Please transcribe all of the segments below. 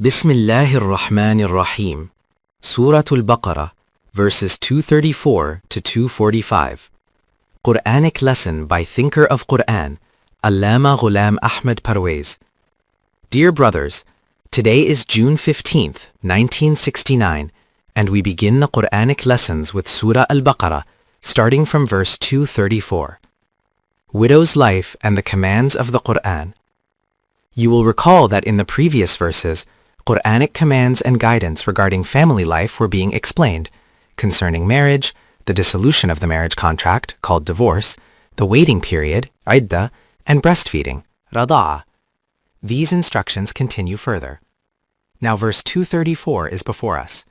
بسم الله الرحمن الرحيم. Surah Al-Baqarah, verses 234 to 245. Quranic lesson by thinker of Quran, Allama Ahmed Parwez. Dear brothers, today is June 15th, 1969, and we begin the Quranic lessons with Surah Al-Baqarah, starting from verse 234. Widow's life and the commands of the Quran. You will recall that in the previous verses, Quranic commands and guidance regarding family life were being explained, concerning marriage, the dissolution of the marriage contract, called divorce, the waiting period, iddah, and breastfeeding, rada'a. These instructions continue further. Now verse 234 is before us.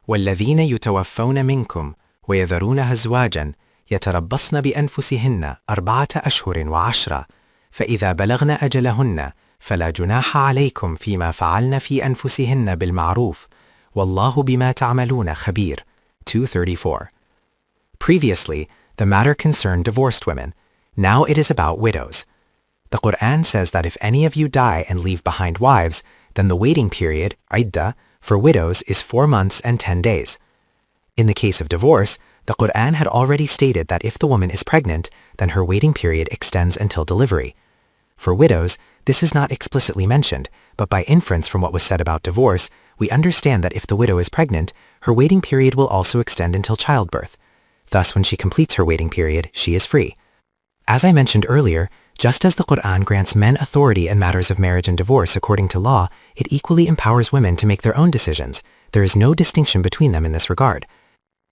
وَالَّذِينَ يُتَوَفَّوْنَ مِنْكُمْ وَيَذَرُونَ أَزْوَاجًا يَتَرَبَّصْنَ بِأَنفُسِهِنَّ أَرْبَعَةَ أَشْهُرٍ وَعَشْرًا فَإِذَا بَلَغْنَ أَجَلَهُنَّ فلا جناح عليكم فيما فعلن في أنفسهن بالمعروف والله بما تعملون خبير. 234. Previously, the matter concerned divorced women. Now it is about widows. The Quran says that if any of you die and leave behind wives, then the waiting period, iddah, for widows is 4 months and 10 days. In the case of divorce, the Quran had already stated that if the woman is pregnant, then her waiting period extends until delivery. For widows, this is not explicitly mentioned, but by inference from what was said about divorce, we understand that if the widow is pregnant, her waiting period will also extend until childbirth. Thus, when she completes her waiting period, she is free. As I mentioned earlier, just as the Quran grants men authority in matters of marriage and divorce according to law, it equally empowers women to make their own decisions. There is no distinction between them in this regard.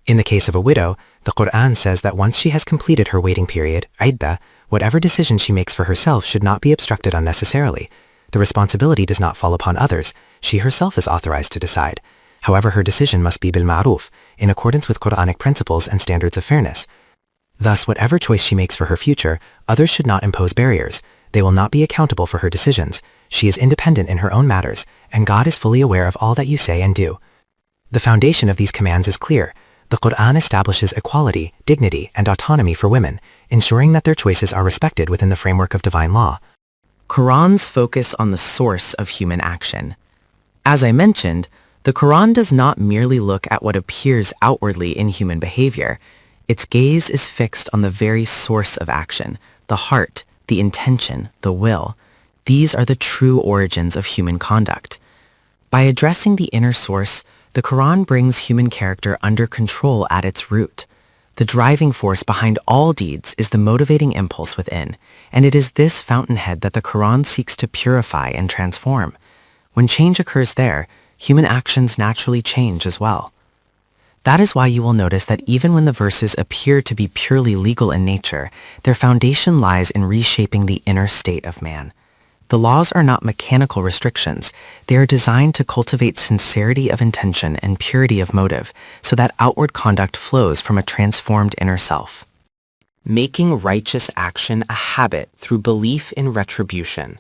In the case of a widow, the Quran says that once she has completed her waiting period, iddah, whatever decision she makes for herself should not be obstructed unnecessarily. The responsibility does not fall upon others. She herself is authorized to decide. However, her decision must be bil ma'ruf, in accordance with Quranic principles and standards of fairness. Thus, whatever choice she makes for her future, others should not impose barriers. They will not be accountable for her decisions. She is independent in her own matters, and God is fully aware of all that you say and do. The foundation of these commands is clear. The Quran establishes equality, dignity, and autonomy for women, ensuring that their choices are respected within the framework of divine law. Qurans focus on the source of human action. As I mentioned, the Quran does not merely look at what appears outwardly in human behavior. Its gaze is fixed on the very source of action, the heart, the intention, the will. These are the true origins of human conduct. By addressing the inner source, the Quran brings human character under control at its root. The driving force behind all deeds is the motivating impulse within, and it is this fountainhead that the Quran seeks to purify and transform. When change occurs there, human actions naturally change as well. That is why you will notice that even when the verses appear to be purely legal in nature, their foundation lies in reshaping the inner state of man. The laws are not mechanical restrictions. They are designed to cultivate sincerity of intention and purity of motive, so that outward conduct flows from a transformed inner self. Making righteous action a habit through belief in retribution.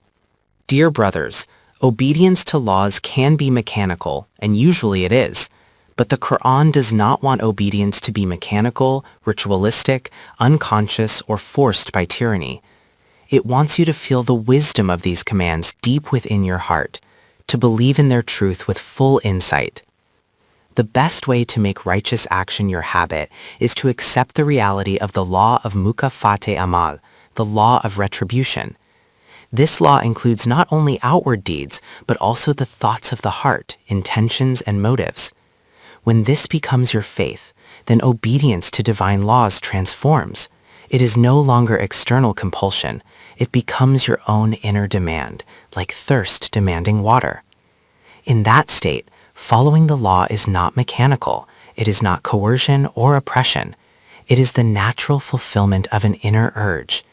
Dear brothers, obedience to laws can be mechanical, and usually it is. But the Quran does not want obedience to be mechanical, ritualistic, unconscious, or forced by tyranny. It wants you to feel the wisdom of these commands deep within your heart, to believe in their truth with full insight. The best way to make righteous action your habit is to accept the reality of the law of mukafate amal, the law of retribution. This law includes not only outward deeds, but also the thoughts of the heart, intentions, and motives. When this becomes your faith, then obedience to divine laws transforms. It is no longer external compulsion. It becomes your own inner demand, like thirst demanding water. In that state, following the law is not mechanical. It is not coercion or oppression. It is the natural fulfillment of an inner urge.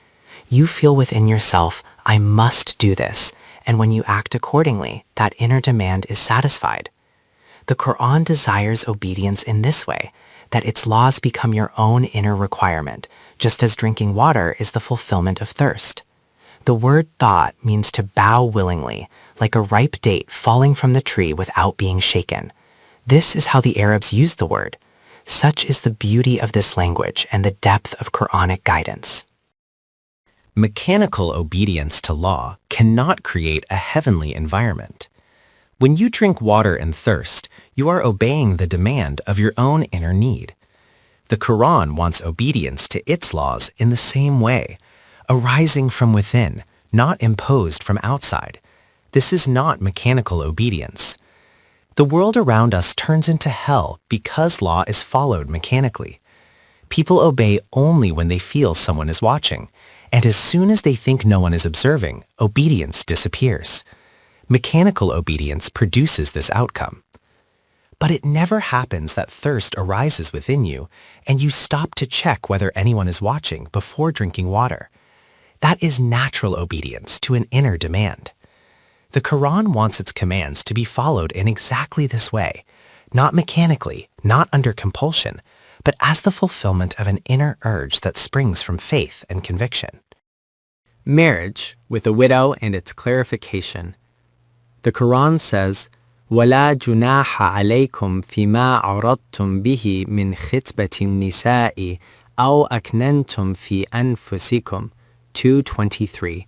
You feel within yourself, I must do this, and when you act accordingly, that inner demand is satisfied. The Quran desires obedience in this way, that its laws become your own inner requirement, just as drinking water is the fulfillment of thirst. The word thought means to bow willingly, like a ripe date falling from the tree without being shaken. This is how the Arabs used the word. Such is the beauty of this language and the depth of Quranic guidance. Mechanical obedience to law cannot create a heavenly environment. When you drink water and thirst, you are obeying the demand of your own inner need. The Quran wants obedience to its laws in the same way, arising from within, not imposed from outside. This is not mechanical obedience. The world around us turns into hell because law is followed mechanically. People obey only when they feel someone is watching, and as soon as they think no one is observing, obedience disappears. Mechanical obedience produces this outcome. But it never happens that thirst arises within you, and you stop to check whether anyone is watching before drinking water. That is natural obedience to an inner demand. The Quran wants its commands to be followed in exactly this way, not mechanically, not under compulsion, but as the fulfillment of an inner urge that springs from faith and conviction. Marriage with a widow and its clarification. The Quran says, وَلَا جُنَاحَ عَلَيْكُمْ فِيمَا عَرَضْتُمْ بِهِ مِنْ خِطْبَةِ النِّسَاءِ أَوْ أَكْنَنْتُمْ فِي أَنفُسِكُمْ 2:23.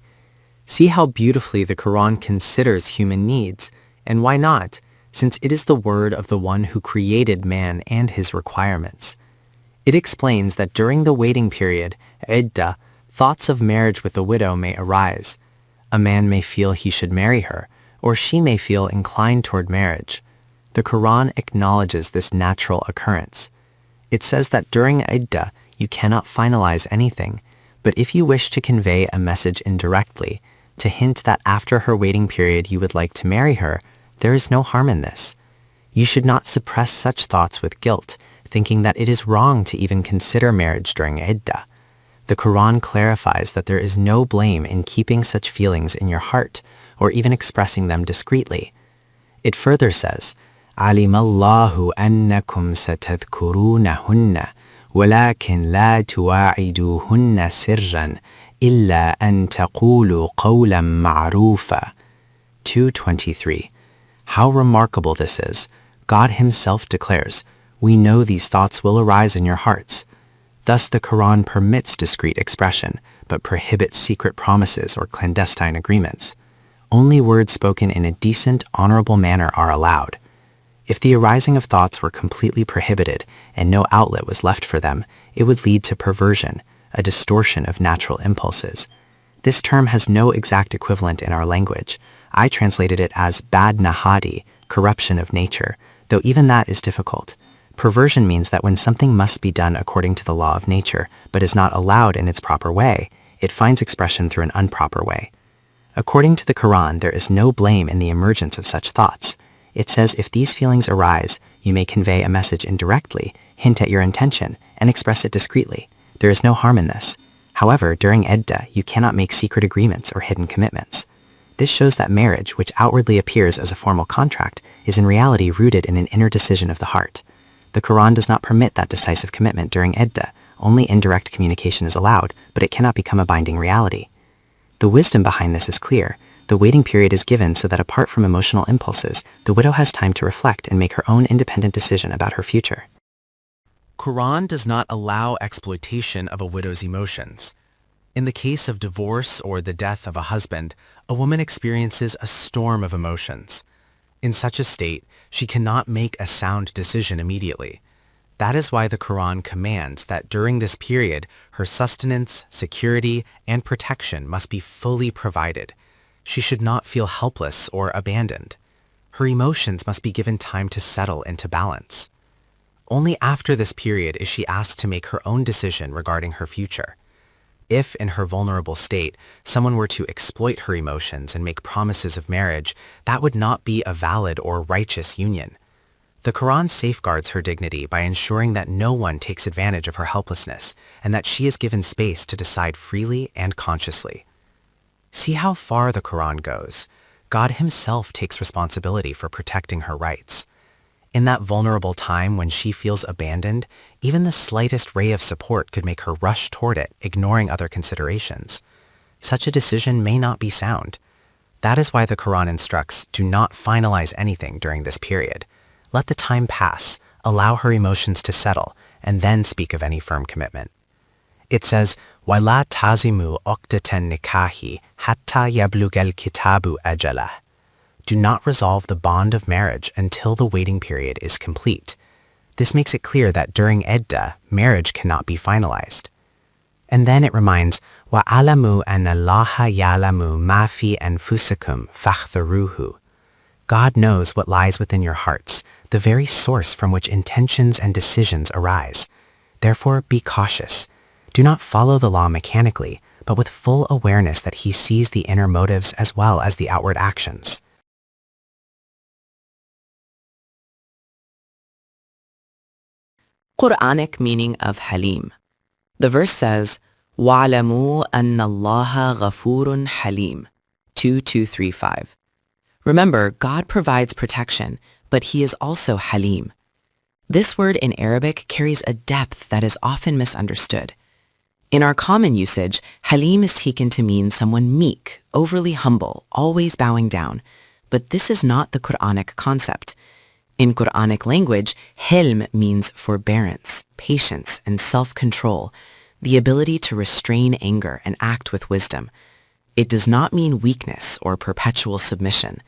See how beautifully the Quran considers human needs, and why not, since it is the word of the one who created man and his requirements. It explains that during the waiting period, iddah, thoughts of marriage with a widow may arise. A man may feel he should marry her, or she may feel inclined toward marriage. The Quran acknowledges this natural occurrence. It says that during iddah, you cannot finalize anything, but if you wish to convey a message indirectly, to hint that after her waiting period you would like to marry her, there is no harm in this. You should not suppress such thoughts with guilt, thinking that it is wrong to even consider marriage during iddah. The Quran clarifies that there is no blame in keeping such feelings in your heart, or even expressing them discreetly. It further says, عَلِمَ اللَّهُ أَنَّكُمْ سَتَذْكُرُونَهُنَّ وَلَكِنْ لَا تُوَاعِدُوهُنَّ سِرًّا إِلَّا أَن تَقُولُوا قَوْلًا مَعْرُوفًا 2:23. How remarkable this is. God himself declares, we know these thoughts will arise in your hearts. Thus the Quran permits discreet expression, but prohibits secret promises or clandestine agreements. Only words spoken in a decent, honorable manner are allowed. If the arising of thoughts were completely prohibited and no outlet was left for them, it would lead to perversion, a distortion of natural impulses. This term has no exact equivalent in our language. I translated it as bad nahadi, corruption of nature, though even that is difficult. Perversion means that when something must be done according to the law of nature, but is not allowed in its proper way, it finds expression through an improper way. According to the Quran, there is no blame in the emergence of such thoughts. It says if these feelings arise, you may convey a message indirectly, hint at your intention, and express it discreetly. There is no harm in this. However, during iddah, you cannot make secret agreements or hidden commitments. This shows that marriage, which outwardly appears as a formal contract, is in reality rooted in an inner decision of the heart. The Quran does not permit that decisive commitment during iddah. Only indirect communication is allowed, but it cannot become a binding reality. The wisdom behind this is clear. The waiting period is given so that apart from emotional impulses, the widow has time to reflect and make her own independent decision about her future. Quran does not allow exploitation of a widow's emotions. In the case of divorce or the death of a husband, a woman experiences a storm of emotions. In such a state, she cannot make a sound decision immediately. That is why the Quran commands that during this period, her sustenance, security, and protection must be fully provided. She should not feel helpless or abandoned. Her emotions must be given time to settle into balance. Only after this period is she asked to make her own decision regarding her future. If, in her vulnerable state, someone were to exploit her emotions and make promises of marriage, that would not be a valid or righteous union. The Quran safeguards her dignity by ensuring that no one takes advantage of her helplessness and that she is given space to decide freely and consciously. See how far the Quran goes. God himself takes responsibility for protecting her rights. In that vulnerable time when she feels abandoned, even the slightest ray of support could make her rush toward it, ignoring other considerations. Such a decision may not be sound. That is why the Quran instructs, do not finalize anything during this period. Let the time pass, allow her emotions to settle, and then speak of any firm commitment. It says, وَلَا تَعْزِمُوا عُقْدَةَ النِّكَاحِ حَتَّى يَبْلُغَ الْكِتَابُ أَجَلَهُ do not resolve the bond of marriage until the waiting period is complete. This makes it clear that during iddah, marriage cannot be finalized. And then it reminds, وَعَلَمُوا أَنَّ اللَّهَ يَعْلَمُ مَا فِي أَنفُسِكُمْ فَاحْذَرُوهُ. God knows what lies within your hearts, the very source from which intentions and decisions arise. Therefore, be cautious. Do not follow the law mechanically, but with full awareness that He sees the inner motives as well as the outward actions. Quranic meaning of Halim. The verse says, وَعْلَمُوا أَنَّ اللَّهَ غَفُورٌ حَلِيمٌ 2235. Remember, God provides protection, but He is also Halim. This word in Arabic carries a depth that is often misunderstood. In our common usage, Halim is taken to mean someone meek, overly humble, always bowing down. But this is not the Quranic concept. In Quranic language, hilm means forbearance, patience, and self-control, the ability to restrain anger and act with wisdom. It does not mean weakness or perpetual submission.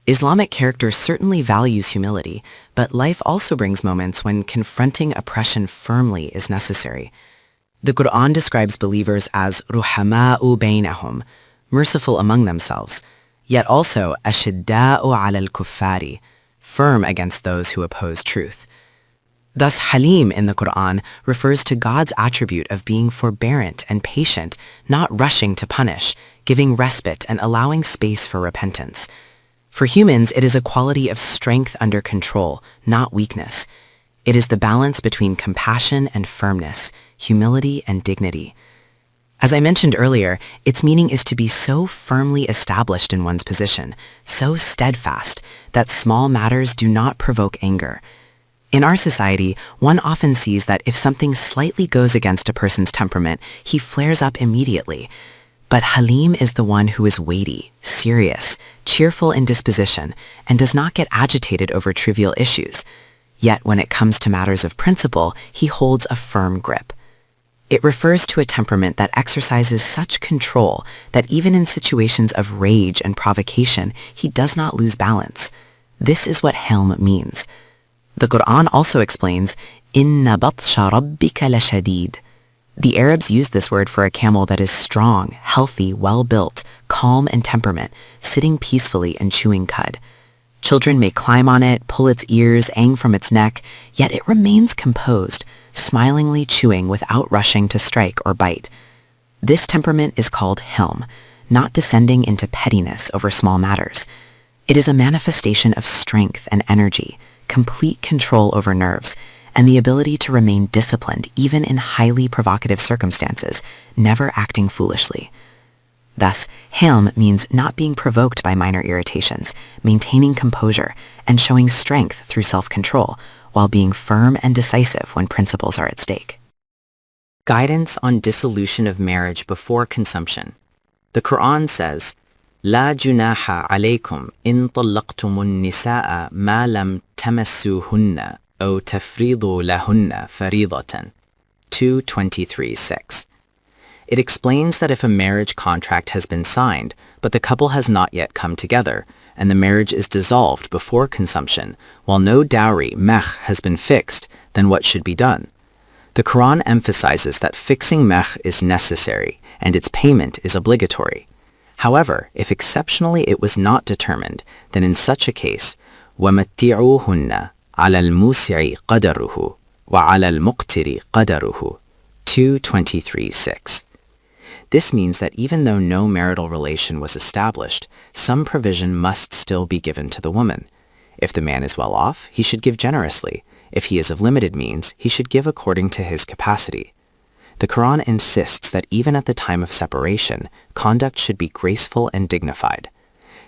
Islamic character certainly values humility, but life also brings moments when confronting oppression firmly is necessary. The Quran describes believers as ruhama'u baynahum, merciful among themselves, yet also ashidda'u 'ala al-kuffari, firm against those who oppose truth. Thus, Halim in the Quran refers to God's attribute of being forbearant and patient, not rushing to punish, giving respite and allowing space for repentance. For humans, it is a quality of strength under control, not weakness. It is the balance between compassion and firmness, humility and dignity. As I mentioned earlier, its meaning is to be so firmly established in one's position, so steadfast, that small matters do not provoke anger. In our society, one often sees that if something slightly goes against a person's temperament, he flares up immediately. But Halim is the one who is weighty, serious, cheerful in disposition, and does not get agitated over trivial issues. Yet when it comes to matters of principle, he holds a firm grip. It refers to a temperament that exercises such control that even in situations of rage and provocation, he does not lose balance. This is what hilm means. The Quran also explains, إِنَّ بَطْشَ رَبِّكَ لَشَدِيدٌ. The Arabs use this word for a camel that is strong, healthy, well-built, calm in temperament, sitting peacefully and chewing cud. Children may climb on it, pull its ears, hang from its neck, yet it remains composed, smilingly chewing without rushing to strike or bite. This temperament is called hilm, not descending into pettiness over small matters. It is a manifestation of strength and energy, complete control over nerves, and the ability to remain disciplined even in highly provocative circumstances, never acting foolishly. Thus, hilm means not being provoked by minor irritations, maintaining composure, and showing strength through self-control, while being firm and decisive when principles are at stake. Guidance on dissolution of marriage before consumption. The Quran says, لا جناح عليكم إن طلقتم النساء ما لم تمسوهن أو تفريضوا لهن فريضة 2:23-6. It explains that if a marriage contract has been signed, but the couple has not yet come together, and the marriage is dissolved before consumption, while no dowry, meh, has been fixed, then what should be done? The Quran emphasizes that fixing meh is necessary, and its payment is obligatory. However, if exceptionally it was not determined, then in such a case, وَمَتِّعُوهُنَّ عَلَى الْمُوسِعِ قَدَرُهُ وَعَلَى الْمُقْتِرِ قَدَرُهُ 2:23-6. This means that even though no marital relation was established, some provision must still be given to the woman. If the man is well off, he should give generously. If he is of limited means, he should give according to his capacity. The Quran insists that even at the time of separation, conduct should be graceful and dignified.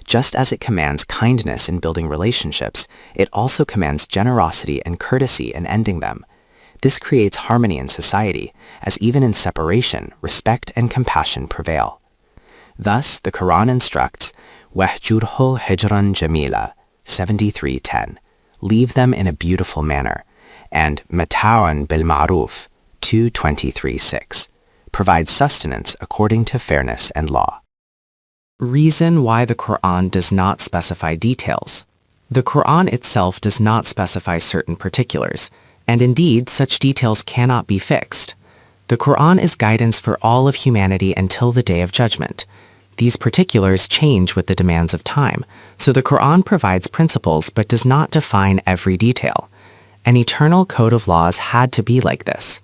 Just as it commands kindness in building relationships, it also commands generosity and courtesy in ending them. This creates harmony in society, as even in separation, respect and compassion prevail. Thus, the Quran instructs, وَهْجُرْهُ هِجْرًا جَمِيلًا 73:10, leave them in a beautiful manner, and مَتَاعًا بِالْمَعْرُوفِ 2:23-6, provide sustenance according to fairness and law. Reason why the Quran does not specify details. The Quran itself does not specify certain particulars, and indeed such details cannot be fixed. The Quran is guidance for all of humanity until the Day of Judgment. These particulars change with the demands of time, so the Quran provides principles but does not define every detail. An eternal code of laws had to be like this.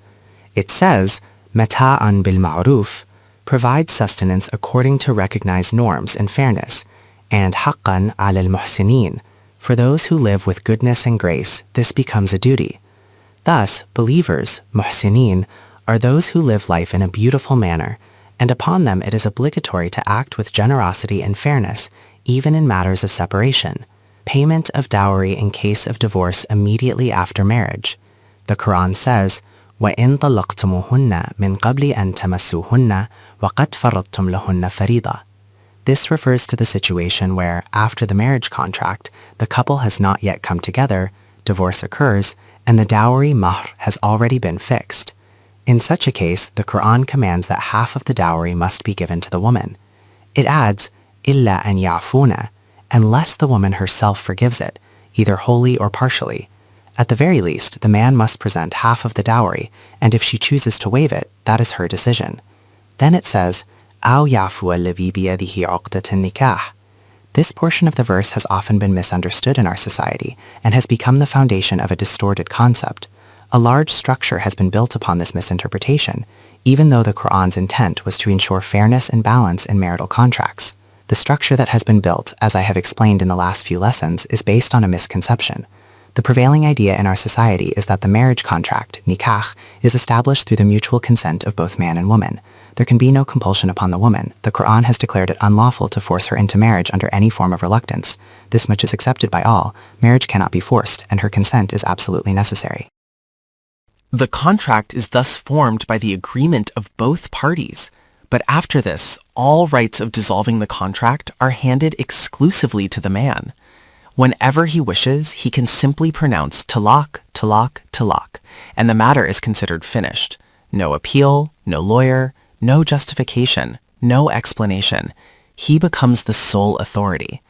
It says, Mata'an bil ma'ruf, provide sustenance according to recognized norms and fairness, and haqqan al muhsinin, for those who live with goodness and grace, this becomes a duty. Thus, believers, muhsinin, are those who live life in a beautiful manner, and upon them it is obligatory to act with generosity and fairness, even in matters of separation. Payment of dowry in case of divorce immediately after marriage. The Quran says, وَإِن طَلَّقْتُمُوهُنَّ مِن قَبْلِ أَن تَمَسُّوهُنَّ وَقَدْ فَرَضْتُمْ لَهُنَّ فَرِيضَةً. This refers to the situation where, after the marriage contract, the couple has not yet come together, divorce occurs, and the dowry mahr has already been fixed. In such a case, the Quran commands that half of the dowry must be given to the woman. It adds, إِلَّا أَن يَعْفُونَ, unless the woman herself forgives it, either wholly or partially. At the very least, the man must present half of the dowry, and if she chooses to waive it, that is her decision. Then it says, أَوْ يَعْفُوَ الَّذِي بِيَدِهِ عُقْدَةُ النِّكَاحِ. This portion of the verse has often been misunderstood in our society and has become the foundation of a distorted concept. A large structure has been built upon this misinterpretation, even though the Quran's intent was to ensure fairness and balance in marital contracts. The structure that has been built, as I have explained in the last few lessons, is based on a misconception. The prevailing idea in our society is that the marriage contract, nikah, is established through the mutual consent of both man and woman. There can be no compulsion upon the woman. The Quran has declared it unlawful to force her into marriage under any form of reluctance. This much is accepted by all. Marriage cannot be forced, and her consent is absolutely necessary. The contract is thus formed by the agreement of both parties. But after this, all rights of dissolving the contract are handed exclusively to the man. Whenever he wishes, he can simply pronounce talaq, talaq, talaq, and the matter is considered finished. No appeal, no lawyer, no justification, no explanation. He becomes the sole authority.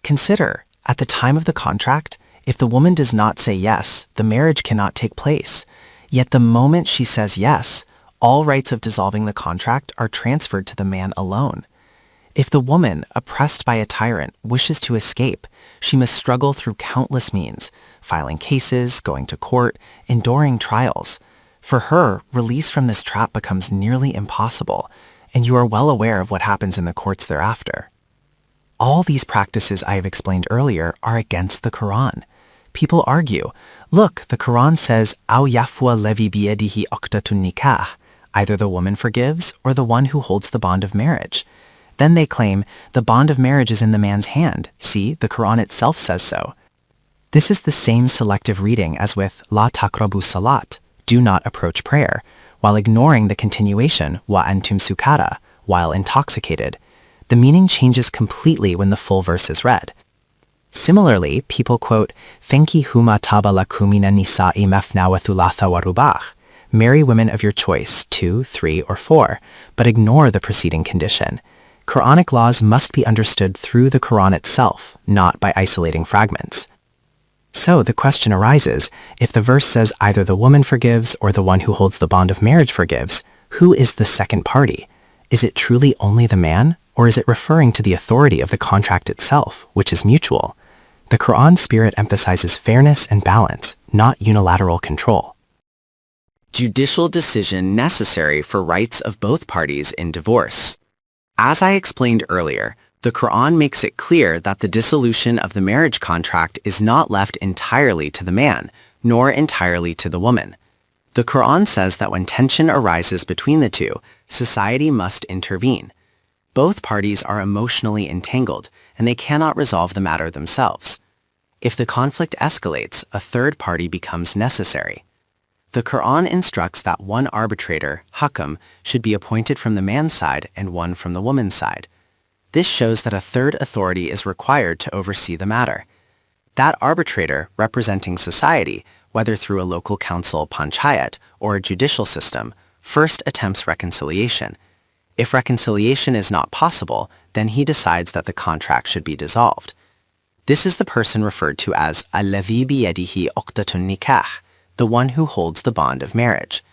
Consider, at the time of the contract, if the woman does not say yes, the marriage cannot take place. Yet the moment she says yes, all rights of dissolving the contract are transferred to the man alone. If the woman, oppressed by a tyrant, wishes to escape, she must struggle through countless means, filing cases, going to court, enduring trials. For her, release from this trap becomes nearly impossible, and you are well aware of what happens in the courts thereafter. All these practices I have explained earlier are against the Quran. People argue, look, the Quran says, أَوْ يَفْوَ الَّذِي بِيَدِهِ عُقْدَةُ النِّكَاحِ. Either the woman forgives or the one who holds the bond of marriage. Then they claim, the bond of marriage is in the man's hand. See, the Quran itself says so. This is the same selective reading as with La taqrabu salat, do not approach prayer, while ignoring the continuation wa antum sukara, while intoxicated. The meaning changes completely when the full verse is read. Similarly, people quote, Fenki huma taba lakumina nisa'i mafna wa thulatha wa rubah. Marry women of your choice, 2, 3, or 4, but ignore the preceding condition. Quranic laws must be understood through the Quran itself, not by isolating fragments. So the question arises, if the verse says either the woman forgives or the one who holds the bond of marriage forgives, who is the second party? Is it truly only the man, or is it referring to the authority of the contract itself, which is mutual? The Quran's spirit emphasizes fairness and balance, not unilateral control. Judicial decision necessary for rights of both parties in divorce. As I explained earlier, the Quran makes it clear that the dissolution of the marriage contract is not left entirely to the man, nor entirely to the woman. The Quran says that when tension arises between the two, society must intervene. Both parties are emotionally entangled, and they cannot resolve the matter themselves. If the conflict escalates, a third party becomes necessary. The Quran instructs that one arbitrator, hakam, should be appointed from the man's side and one from the woman's side. This shows that a third authority is required to oversee the matter. That arbitrator, representing society, whether through a local council panchayat or a judicial system, first attempts reconciliation. If reconciliation is not possible, then he decides that the contract should be dissolved. This is the person referred to as الذي بيده عقدة النكاح, the one who holds the bond of marriage.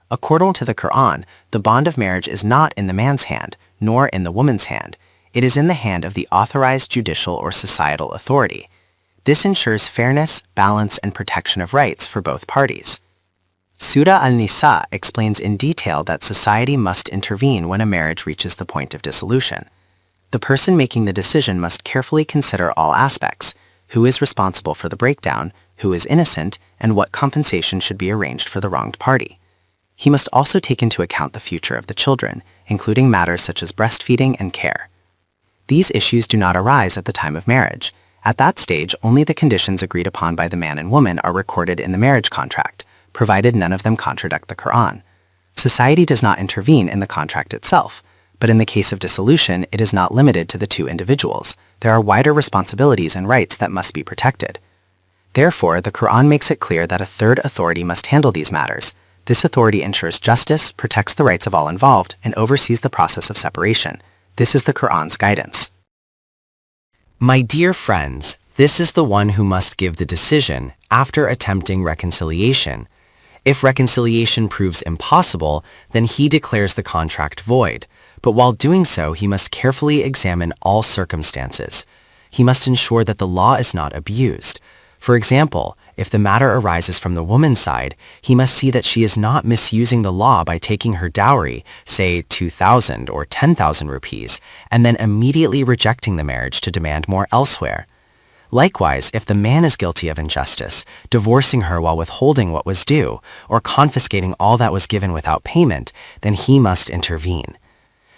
According to the Quran, the bond of marriage is not in the man's hand, nor in the woman's hand. It is in the hand of the authorized judicial or societal authority. This ensures fairness, balance, and protection of rights for both parties. Surah Al-Nisa explains in detail that society must intervene when a marriage reaches the point of dissolution. The person making the decision must carefully consider all aspects: who is responsible for the breakdown, who is innocent, and what compensation should be arranged for the wronged party. He must also take into account the future of the children, including matters such as breastfeeding and care. These issues do not arise at the time of marriage. At that stage, only the conditions agreed upon by the man and woman are recorded in the marriage contract, provided none of them contradict the Quran. Society does not intervene in the contract itself, but in the case of dissolution, it is not limited to the two individuals. There are wider responsibilities and rights that must be protected. Therefore, the Quran makes it clear that a third authority must handle these matters. This authority ensures justice, protects the rights of all involved, and oversees the process of separation. This is the Quran's guidance. My dear friends, this is the one who must give the decision after attempting reconciliation. If reconciliation proves impossible, then he declares the contract void. But while doing so, he must carefully examine all circumstances. He must ensure that the law is not abused. For example, if the matter arises from the woman's side, he must see that she is not misusing the law by taking her dowry, say 2,000 or 10,000 rupees, and then immediately rejecting the marriage to demand more elsewhere. Likewise, if the man is guilty of injustice, divorcing her while withholding what was due, or confiscating all that was given without payment, then he must intervene.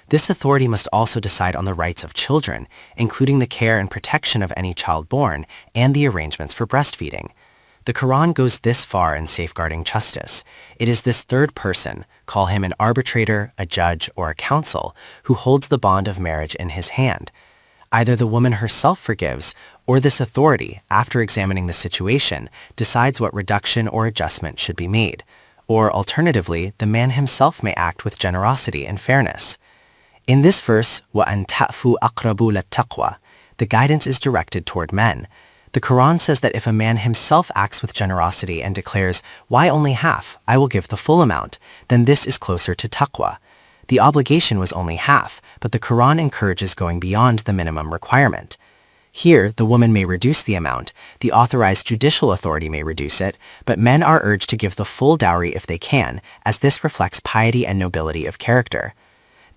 This authority must also decide on the rights of children, including the care and protection of any child born and the arrangements for breastfeeding. The Quran goes this far in safeguarding justice. It is this third person, call him an arbitrator, a judge, or a counsel, who holds the bond of marriage in his hand. Either the woman herself forgives, or this authority, after examining the situation, decides what reduction or adjustment should be made. Or alternatively, the man himself may act with generosity and fairness. In this verse, وَأَن تَأْفُوا أَقْرَبُ لَلتَّقْوَى, the guidance is directed toward men. The Quran says that if a man himself acts with generosity and declares, "Why only half? I will give the full amount," then this is closer to taqwa. The obligation was only half, but the Quran encourages going beyond the minimum requirement. Here, the woman may reduce the amount, the authorized judicial authority may reduce it, but men are urged to give the full dowry if they can, as this reflects piety and nobility of character.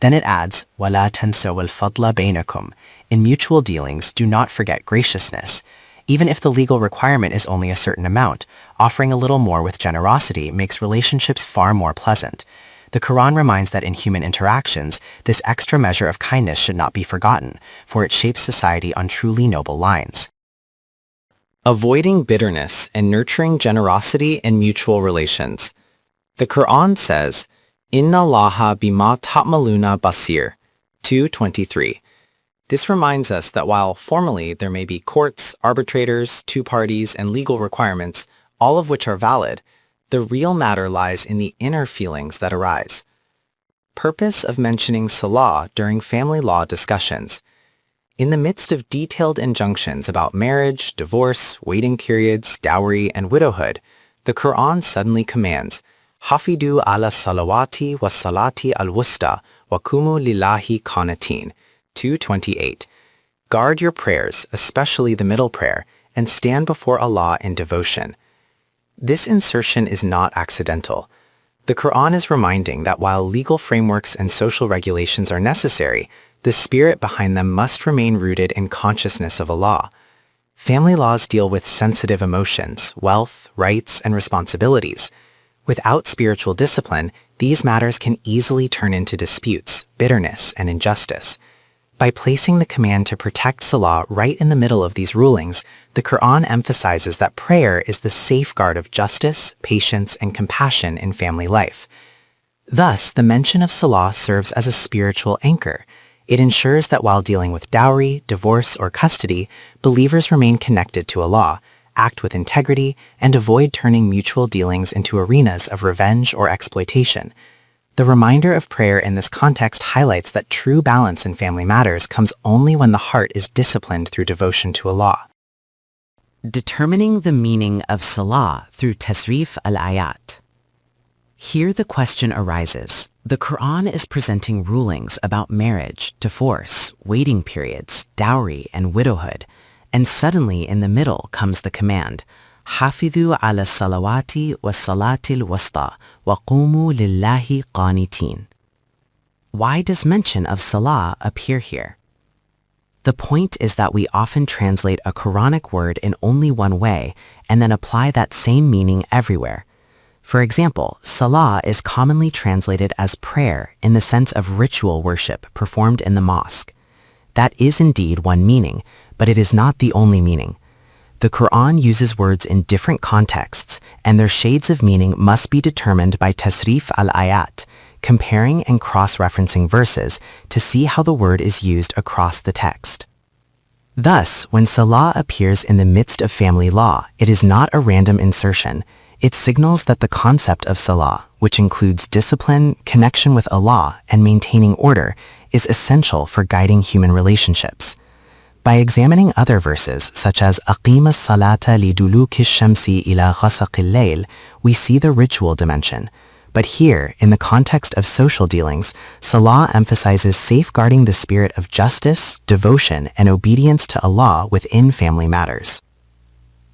Then it adds, وَلَا تَنْسَوْا الْفَضْلَ بَيْنَكُمْ. In mutual dealings, do not forget graciousness. Even if the legal requirement is only a certain amount, offering a little more with generosity makes relationships far more pleasant. The Quran reminds that in human interactions, this extra measure of kindness should not be forgotten, for it shapes society on truly noble lines. Avoiding bitterness and nurturing generosity in mutual relations. The Quran says, Inna Allaha bima ta'maluna basir, 2:23. This reminds us that while formally there may be courts, arbitrators, two parties, and legal requirements, all of which are valid, the real matter lies in the inner feelings that arise. Purpose of mentioning salah during family law discussions. In the midst of detailed injunctions about marriage, divorce, waiting periods, dowry, and widowhood, the Quran suddenly commands, Hafidu ala salawati wa salati al-wusta wa kumu lillahi qanitin, 2:28. Guard your prayers, especially the middle prayer, and stand before Allah in devotion. This insertion is not accidental. The Quran is reminding that while legal frameworks and social regulations are necessary, the spirit behind them must remain rooted in consciousness of Allah. Family laws deal with sensitive emotions, wealth, rights, and responsibilities. Without spiritual discipline, these matters can easily turn into disputes, bitterness, and injustice. By placing the command to protect salah right in the middle of these rulings, the Quran emphasizes that prayer is the safeguard of justice, patience, and compassion in family life. Thus, the mention of salah serves as a spiritual anchor. It ensures that while dealing with dowry, divorce, or custody, believers remain connected to Allah, act with integrity, and avoid turning mutual dealings into arenas of revenge or exploitation. The reminder of prayer in this context highlights that true balance in family matters comes only when the heart is disciplined through devotion to Allah. Determining the meaning of salah through tasrif al-ayat. Here the question arises. The Quran is presenting rulings about marriage, divorce, waiting periods, dowry, and widowhood, and suddenly in the middle comes the command, حافظوا على الصلوات والصلاة الوسطى وقوموا لله قانتين. Why does mention of salah appear here? The point is that we often translate a Quranic word in only one way and then apply that same meaning everywhere. For example, salah is commonly translated as prayer in the sense of ritual worship performed in the mosque. That is indeed one meaning, but it is not the only meaning. The Quran uses words in different contexts, and their shades of meaning must be determined by tasrif al-ayat, comparing and cross-referencing verses to see how the word is used across the text. Thus, when salah appears in the midst of family law, it is not a random insertion. It signals that the concept of salah, which includes discipline, connection with Allah, and maintaining order, is essential for guiding human relationships. By examining other verses, such as أَقِيمَ الصَّلَاةَ لِدُلُوكِ الشَّمْسِ إِلَى غَسَقِ اللَّيْلِ, we see the ritual dimension. But here, in the context of social dealings, salah emphasizes safeguarding the spirit of justice, devotion, and obedience to Allah within family matters.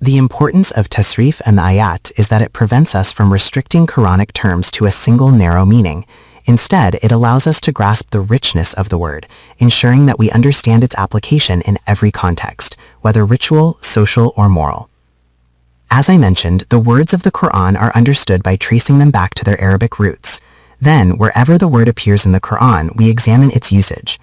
The importance of tasrif and ayat is that it prevents us from restricting Quranic terms to a single narrow meaning. Instead, it allows us to grasp the richness of the word, ensuring that we understand its application in every context, whether ritual, social, or moral. As I mentioned, the words of the Quran are understood by tracing them back to their Arabic roots. Then, wherever the word appears in the Quran, we examine its usage.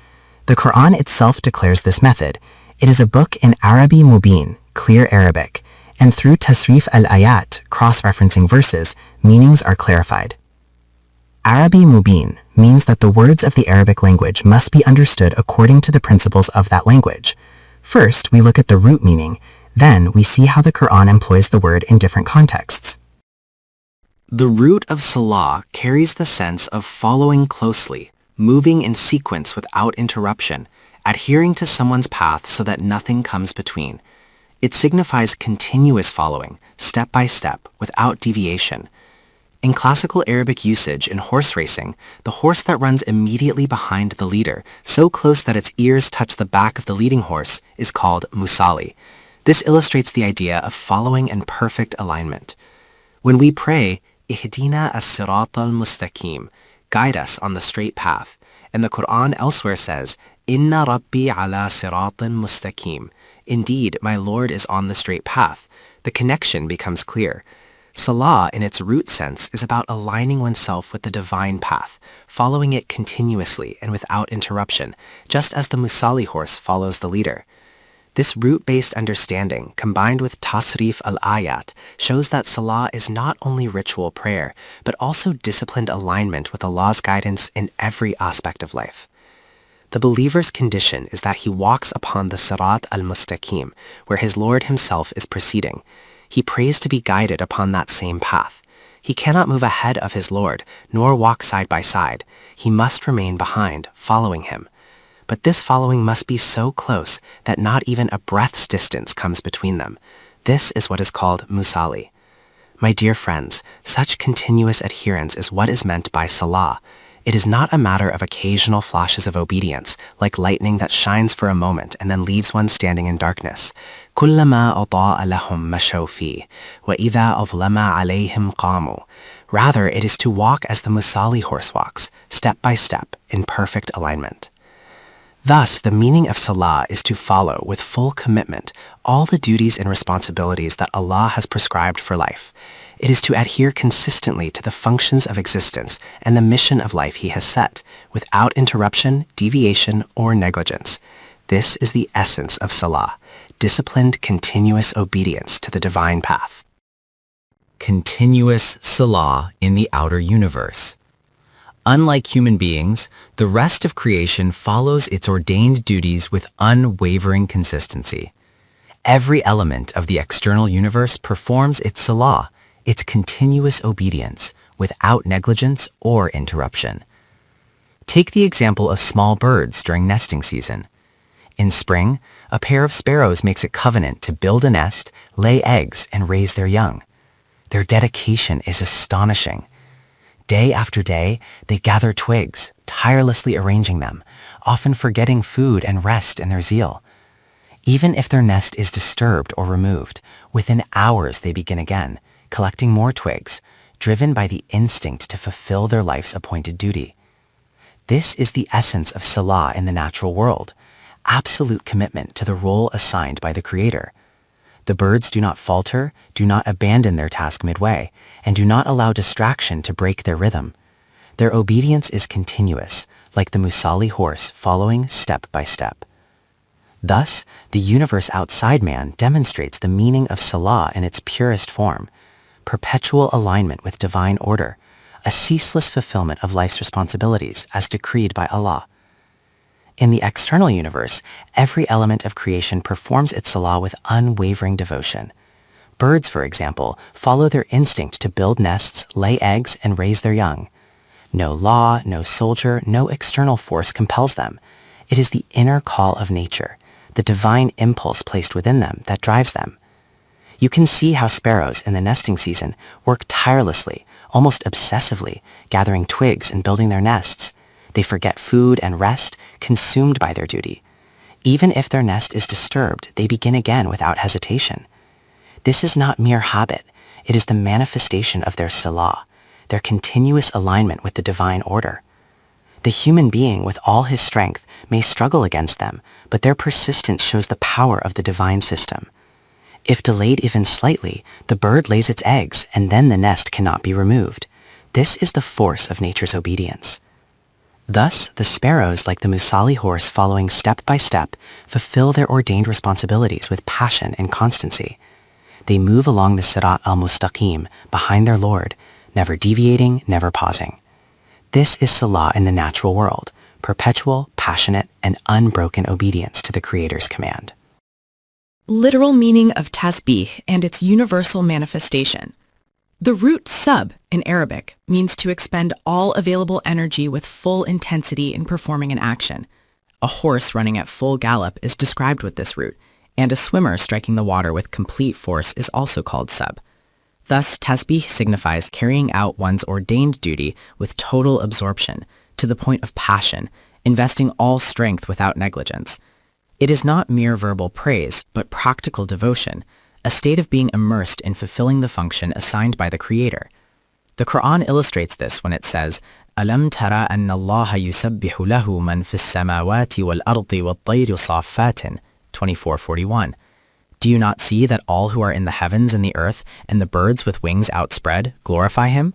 The Quran itself declares this method. It is a book in Arabi Mubin, clear Arabic, and through tasrif al-ayat, cross-referencing verses, meanings are clarified. Arabi Mubin means that the words of the Arabic language must be understood according to the principles of that language. First, we look at the root meaning. Then, we see how the Quran employs the word in different contexts. The root of salah carries the sense of following closely, moving in sequence without interruption, adhering to someone's path so that nothing comes between. It signifies continuous following, step by step, without deviation. In classical Arabic usage in horse racing, the horse that runs immediately behind the leader, so close that its ears touch the back of the leading horse, is called musali. This illustrates the idea of following in perfect alignment. When we pray, Ihdina as-sirat al-mustaqim, guide us on the straight path, and the Quran elsewhere says, Inna Rabbi ala siratin mustaqim, indeed, my Lord is on the straight path, the connection becomes clear. Salah, in its root sense, is about aligning oneself with the divine path, following it continuously and without interruption, just as the musali horse follows the leader. This root-based understanding, combined with tasrif al-ayat, shows that salah is not only ritual prayer, but also disciplined alignment with Allah's guidance in every aspect of life. The believer's condition is that he walks upon the sirat al-mustaqim, where his Lord himself is proceeding. He prays to be guided upon that same path. He cannot move ahead of his Lord, nor walk side by side. He must remain behind, following him. But this following must be so close that not even a breath's distance comes between them. This is what is called musali. My dear friends, such continuous adherence is what is meant by salah. It is not a matter of occasional flashes of obedience, like lightning that shines for a moment and then leaves one standing in darkness. كُلَّمَا أَضَاءَ لَهُمْ مَشَوْا فِيهِ وَإِذَا أَظْلَمَ عَلَيْهِمْ قَامُوا. Rather, it is to walk as the musali horse walks, step by step, in perfect alignment. Thus, the meaning of salah is to follow with full commitment all the duties and responsibilities that Allah has prescribed for life. It is to adhere consistently to the functions of existence and the mission of life He has set, without interruption, deviation, or negligence. This is the essence of salah, disciplined, continuous obedience to the divine path. Continuous salah in the outer universe. Unlike human beings, the rest of creation follows its ordained duties with unwavering consistency. Every element of the external universe performs its salah, It's continuous obedience without negligence or interruption. Take the example of small birds during nesting season. In spring, a pair of sparrows makes a covenant to build a nest, lay eggs, and raise their young. Their dedication is astonishing. Day after day, they gather twigs, tirelessly arranging them, often forgetting food and rest in their zeal. Even if their nest is disturbed or removed, within hours they begin again, collecting more twigs, driven by the instinct to fulfill their life's appointed duty. This is the essence of salah in the natural world, absolute commitment to the role assigned by the Creator. The birds do not falter, do not abandon their task midway, and do not allow distraction to break their rhythm. Their obedience is continuous, like the Musali horse following step by step. Thus, the universe outside man demonstrates the meaning of salah in its purest form, perpetual alignment with divine order, a ceaseless fulfillment of life's responsibilities as decreed by Allah. In the external universe, every element of creation performs its salah with unwavering devotion. Birds, for example, follow their instinct to build nests, lay eggs, and raise their young. No law, no soldier, no external force compels them. It is the inner call of nature, the divine impulse placed within them that drives them. You can see how sparrows in the nesting season work tirelessly, almost obsessively, gathering twigs and building their nests. They forget food and rest, consumed by their duty. Even if their nest is disturbed, they begin again without hesitation. This is not mere habit. It is the manifestation of their salah, their continuous alignment with the divine order. The human being, with all his strength, may struggle against them, but their persistence shows the power of the divine system. If delayed even slightly, the bird lays its eggs, and then the nest cannot be removed. This is the force of nature's obedience. Thus, the sparrows, like the Musali horse following step by step, fulfill their ordained responsibilities with passion and constancy. They move along the Sirat al-Mustaqim behind their Lord, never deviating, never pausing. This is salah in the natural world, perpetual, passionate, and unbroken obedience to the Creator's command. Literal meaning of tasbih and its universal manifestation. The root sub in Arabic means to expend all available energy with full intensity in performing an action. A horse running at full gallop is described with this root, and a swimmer striking the water with complete force is also called sub. Thus, tasbih signifies carrying out one's ordained duty with total absorption, to the point of passion, investing all strength without negligence. It is not mere verbal praise, but practical devotion, a state of being immersed in fulfilling the function assigned by the Creator. The Quran illustrates this when it says, أَلَمْ تَرَ أَنَّ اللَّهَ يُسَبِّحُ لَهُ مَنْ فِي السَّمَاوَاتِ وَالْأَرْضِ وَالطَّيْرِ صَافَّاتٍ 24:41. Do you not see that all who are in the heavens and the earth and the birds with wings outspread glorify Him?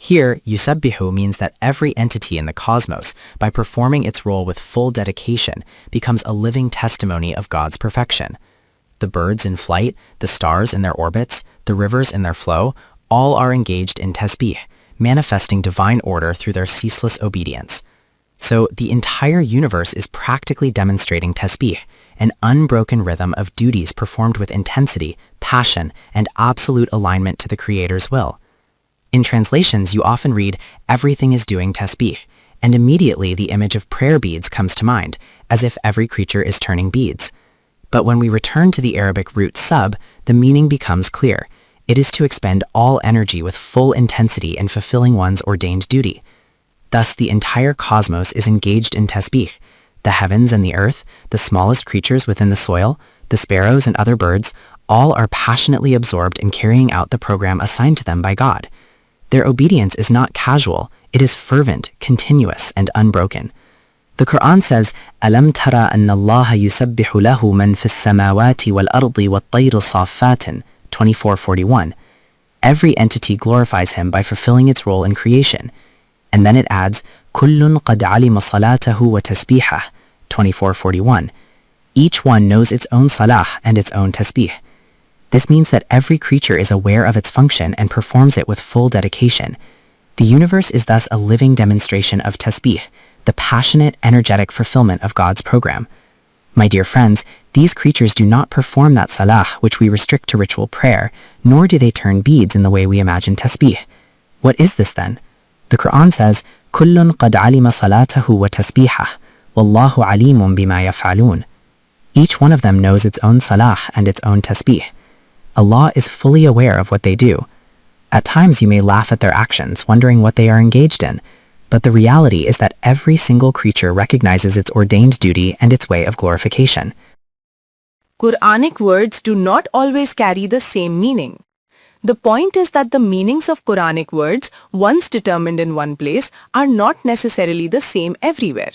Here, yusabbihu means that every entity in the cosmos, by performing its role with full dedication, becomes a living testimony of God's perfection. The birds in flight, the stars in their orbits, the rivers in their flow, all are engaged in tasbih, manifesting divine order through their ceaseless obedience. So the entire universe is practically demonstrating tasbih, an unbroken rhythm of duties performed with intensity, passion, and absolute alignment to the Creator's will. In translations, you often read, everything is doing tasbih, and immediately the image of prayer beads comes to mind, as if every creature is turning beads. But when we return to the Arabic root sub, the meaning becomes clear. It is to expend all energy with full intensity in fulfilling one's ordained duty. Thus, the entire cosmos is engaged in tasbih. The heavens and the earth, the smallest creatures within the soil, the sparrows and other birds, all are passionately absorbed in carrying out the program assigned to them by God. Their obedience is not casual, it is fervent, continuous, and unbroken. The Quran says, أَلَمْ تَرَ أَنَّ اللَّهَ يُسَبِّحُ لَهُ مَنْ فِي السَّمَاوَاتِ وَالْأَرْضِ وَالطَّيْرِ صَافَّاتٍ 24:41. Every entity glorifies Him by fulfilling its role in creation. And then it adds, كُلٌّ قَدْ عَلِمَ صَلَاتَهُ وَتَسْبِيحَهُ 24:41. Each one knows its own salah and its own tasbih. This means that every creature is aware of its function and performs it with full dedication. The universe is thus a living demonstration of tasbih, the passionate, energetic fulfillment of God's program. My dear friends, these creatures do not perform that salah which we restrict to ritual prayer, nor do they turn beads in the way we imagine tasbih. What is this then? The Quran says, كُلٌّ قَدْ عَلِمَ صَلَاتَهُ وَتَسْبِيحَهُ وَاللَّهُ عَلِيمٌ بِمَا يَفْعَلُونَ. Each one of them knows its own salah and its own tasbih. Allah is fully aware of what they do. At times you may laugh at their actions, wondering what they are engaged in, but the reality is that every single creature recognizes its ordained duty and its way of glorification. Quranic words do not always carry the same meaning. The point is that the meanings of Quranic words, once determined in one place, are not necessarily the same everywhere.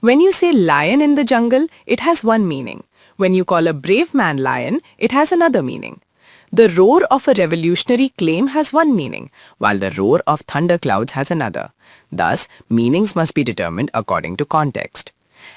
When you say lion in the jungle, it has one meaning. When you call a brave man lion, it has another meaning. The roar of a revolutionary claim has one meaning, while the roar of thunderclouds has another. Thus, meanings must be determined according to context.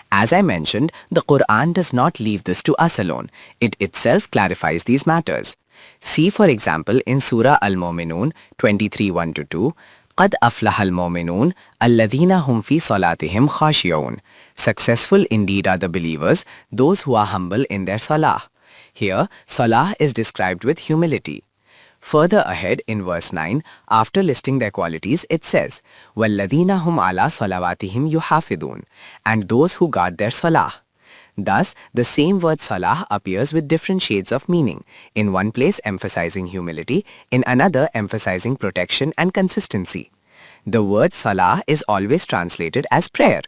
As I mentioned, the Quran does not leave this to us alone. It itself clarifies these matters. See, for example, in Surah Al-Mu'minun 23:1-2, قَدْ أَفْلَحَ الْمُؤْمِنُونَ الَّذِينَ هُمْ فِي صَلَاتِهِمْ خَاشِعُونَ. Successful indeed are the believers, those who are humble in their salah. Here, salah is described with humility. Further ahead in verse 9, after listing their qualities, it says, وَالَّذِينَ هُمْ عَلَى صَلَوَاتِهِمْ يُحَافِظُونَ, and those who guard their salah. Thus, the same word salah appears with different shades of meaning, in one place emphasizing humility, in another emphasizing protection and consistency. The word salah is always translated as prayer.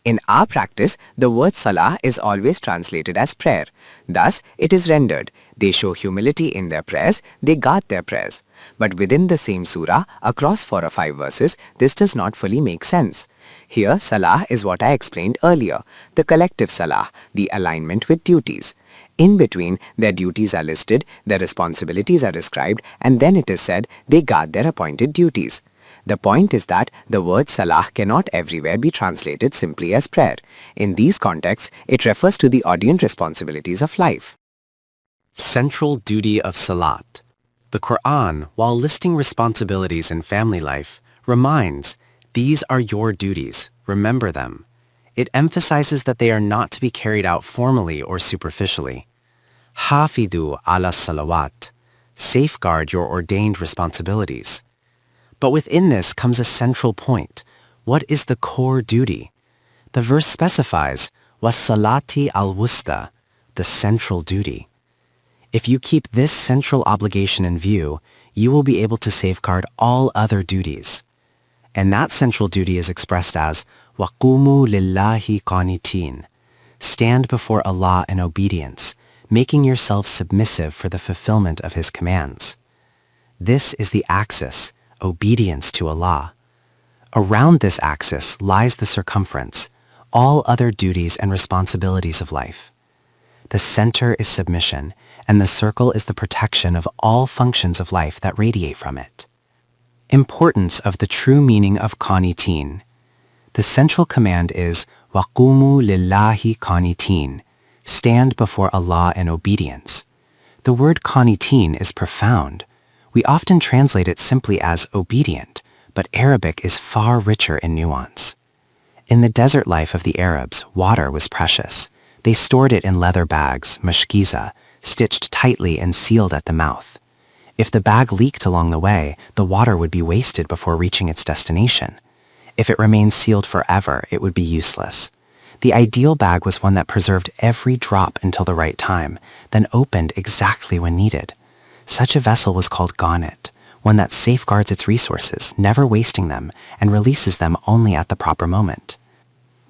In our practice, the word salah is always translated as prayer. Thus, it is rendered, they show humility in their prayers, they guard their prayers. But within the same surah, across 4 or 5 verses, this does not fully make sense. Here, salah is what I explained earlier, the collective salah, the alignment with duties. In between, their duties are listed, their responsibilities are described, and then it is said they guard their appointed duties. The point is that the word salah cannot everywhere be translated simply as prayer. In these contexts, it refers to the ordained responsibilities of life. Central duty of Salat. The Quran, while listing responsibilities in family life, reminds, these are your duties, remember them. It emphasizes that they are not to be carried out formally or superficially. Hafidu ala salawat. Safeguard your ordained responsibilities. But within this comes a central point. What is the core duty? The verse specifies, was-salati al-wusta, the central duty. If you keep this central obligation in view, you will be able to safeguard all other duties. And that central duty is expressed as, وَقُومُوا لِلَّهِ قَانِتِينَ. Stand before Allah in obedience, making yourself submissive for the fulfillment of His commands. This is the axis, obedience to Allah. Around this axis lies the circumference, all other duties and responsibilities of life. The center is submission, and the circle is the protection of all functions of life that radiate from it. Importance of the true meaning of qanitin. The central command is وَقُومُوا لِلَّهِ قَانِتِينَ. Stand before Allah in obedience. The word qanitin is profound. We often translate it simply as obedient, but Arabic is far richer in nuance. In the desert life of the Arabs, water was precious. They stored it in leather bags, mashkiza, stitched tightly and sealed at the mouth. If the bag leaked along the way, the water would be wasted before reaching its destination. If it remained sealed forever, it would be useless. The ideal bag was one that preserved every drop until the right time, then opened exactly when needed. Such a vessel was called ghanet, one that safeguards its resources, never wasting them, and releases them only at the proper moment.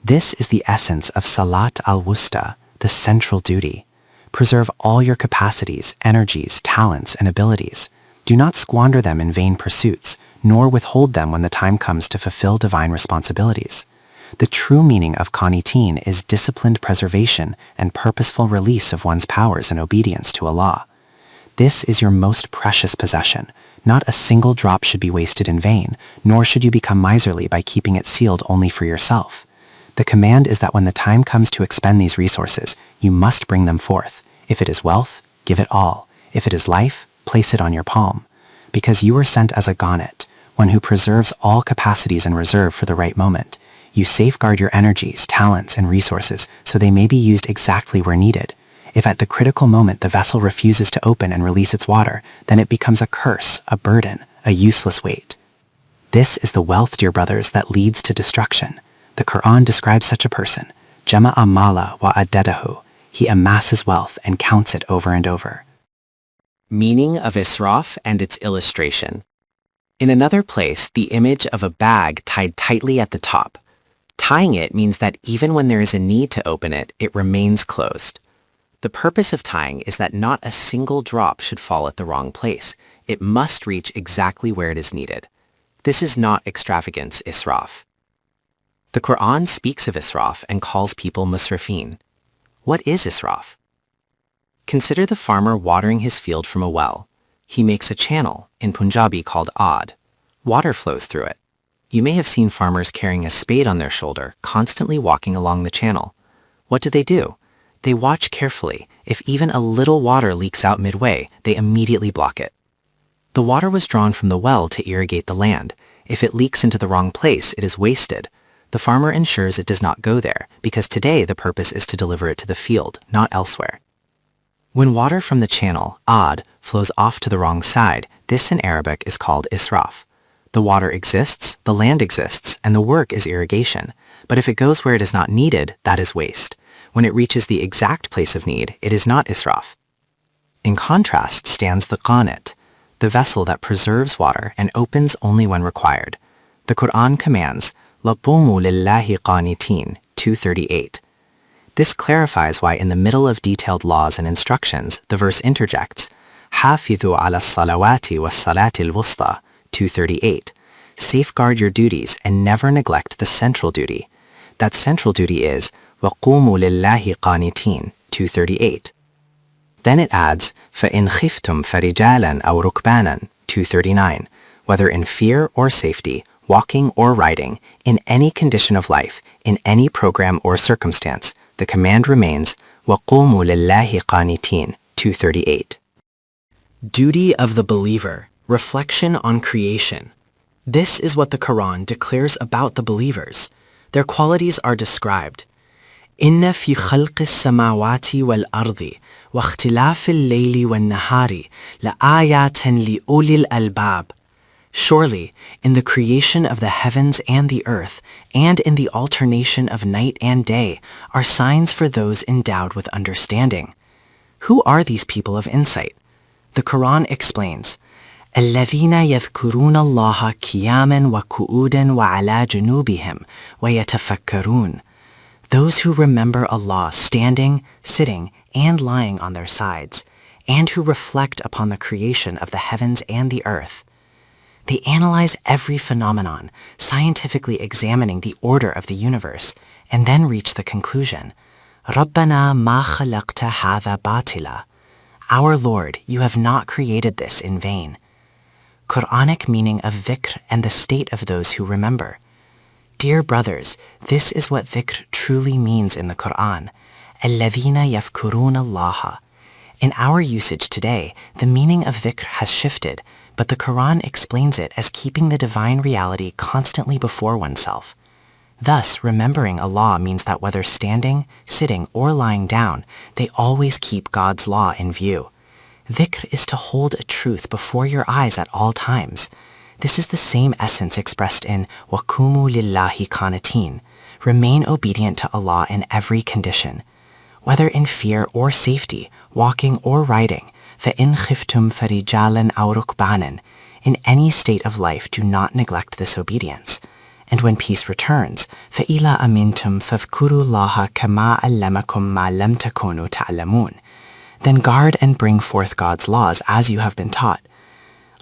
This is the essence of Salat al-Wusta, the central duty. Preserve all your capacities, energies, talents, and abilities. Do not squander them in vain pursuits, nor withhold them when the time comes to fulfill divine responsibilities. The true meaning of qanitin is disciplined preservation and purposeful release of one's powers in obedience to Allah. This is your most precious possession. Not a single drop should be wasted in vain, nor should you become miserly by keeping it sealed only for yourself. The command is that when the time comes to expend these resources, you must bring them forth. If it is wealth, give it all. If it is life, place it on your palm. Because you are sent as a ghanet, one who preserves all capacities in reserve for the right moment. You safeguard your energies, talents, and resources so they may be used exactly where needed. If at the critical moment the vessel refuses to open and release its water, then it becomes a curse, a burden, a useless weight. This is the wealth, dear brothers, that leads to destruction. The Quran describes such a person, Jama'a mala wa addadahu. He amasses wealth and counts it over and over. Meaning of israf and its illustration. In another place, the image of a bag tied tightly at the top. Tying it means that even when there is a need to open it, it remains closed. The purpose of tying is that not a single drop should fall at the wrong place. It must reach exactly where it is needed. This is not extravagance, israf. The Quran speaks of israf and calls people musrifin. What is israf? Consider the farmer watering his field from a well. He makes a channel, in Punjabi called ad. Water flows through it. You may have seen farmers carrying a spade on their shoulder, constantly walking along the channel. What do? They watch carefully. If even a little water leaks out midway, they immediately block it. The water was drawn from the well to irrigate the land. If it leaks into the wrong place, it is wasted. The farmer ensures it does not go there, because today the purpose is to deliver it to the field, not elsewhere. When water from the channel, ad, flows off to the wrong side, this in Arabic is called israf. The water exists, the land exists, and the work is irrigation. But if it goes where it is not needed, that is waste. When it reaches the exact place of need, it is not israf. In contrast stands the qanit, the vessel that preserves water and opens only when required. The Quran commands, لَقُومُوا لِلَّهِ قَانِتِينَ 238. This clarifies why in the middle of detailed laws and instructions, the verse interjects, حَافِظُوا عَلَى الصَّلَوَاتِ وَالصَّلَاةِ الْوُسْطَى 238. Safeguard your duties and never neglect the central duty. That central duty is وَقُومُوا لِلَّهِ قَانِتِينَ 238. Then it adds فَإِنْ خِفْتُمْ فَرِجَالًا أَوْ رُكْبَانًا 239. Whether in fear or safety, walking or riding, in any condition of life, in any program or circumstance, the command remains وَقُومُوا لِلَّهِ قَانِتِينَ 238. Duty of the believer, reflection on creation. This is what the Quran declares about the believers. Their qualities are described. إِنَّ فِي خَلْقِ السَّمَاوَاتِ وَالْأَرْضِ وَاخْتِلَافِ اللَّيْلِ وَالنَّهَارِ لَآيَاتٍ لِأُولِي الْأَلْبَابِ. Surely, in the creation of the heavens and the earth, and in the alternation of night and day, are signs for those endowed with understanding. Who are these people of insight? The Quran explains, الَّذِينَ يَذْكُرُونَ اللَّهَ قِيَامًا وَقُعُودًا وَعَلَى جُنُوبِهِمْ وَيَتَفَكَّرُونَ. Those who remember Allah standing, sitting, and lying on their sides, and who reflect upon the creation of the heavens and the earth. They analyze every phenomenon, scientifically examining the order of the universe, and then reach the conclusion, رَبَّنَا مَا خَلَقْتَ هَذَا بَاطِلًا. Our Lord, you have not created this in vain. Quranic meaning of dhikr and the state of those who remember. Dear brothers, this is what dhikr truly means in the Quran. الَّذِينَ يَذْكُرُونَ اللَّهَ. In our usage today, the meaning of dhikr has shifted, but the Quran explains it as keeping the divine reality constantly before oneself. Thus, remembering Allah means that whether standing, sitting, or lying down, they always keep God's law in view. Dhikr is to hold a truth before your eyes at all times. This is the same essence expressed in وَقُومُوا لِلَّهِ قَانِتِينَ. Remain obedient to Allah in every condition. Whether in fear or safety, walking or riding, فَإِنْ خِفْتُمْ فَرِجَالًا أَوْ رُكْبَانًا. In any state of life, do not neglect this obedience. And when peace returns, فَإِلَا أَمِنْتُمْ فَاذْكُرُوا اللَّهَ كَمَا عَلَّمَكُمْ مَا لَمْ تَكُونُوا تَعْلَمُونَ. Then guard and bring forth God's laws as you have been taught.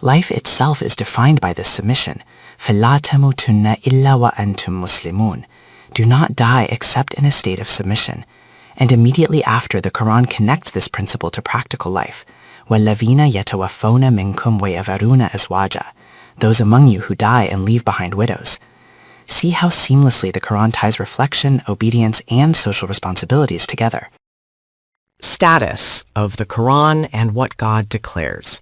Life itself is defined by this submission. فَلَا تَمُوتُنَّ إِلَّا وَأَنْتُمْ مُسْلِمُونَ. Do not die except in a state of submission. And immediately after, the Quran connects this principle to practical life. وَالَّذِينَ يَتَوَفَّوْنَ مِنْكُمْ وَيَذَرُونَ أَزْوَاجًا. Those among you who die and leave behind widows. See how seamlessly the Quran ties reflection, obedience, and social responsibilities together. Status of the Quran and what God declares.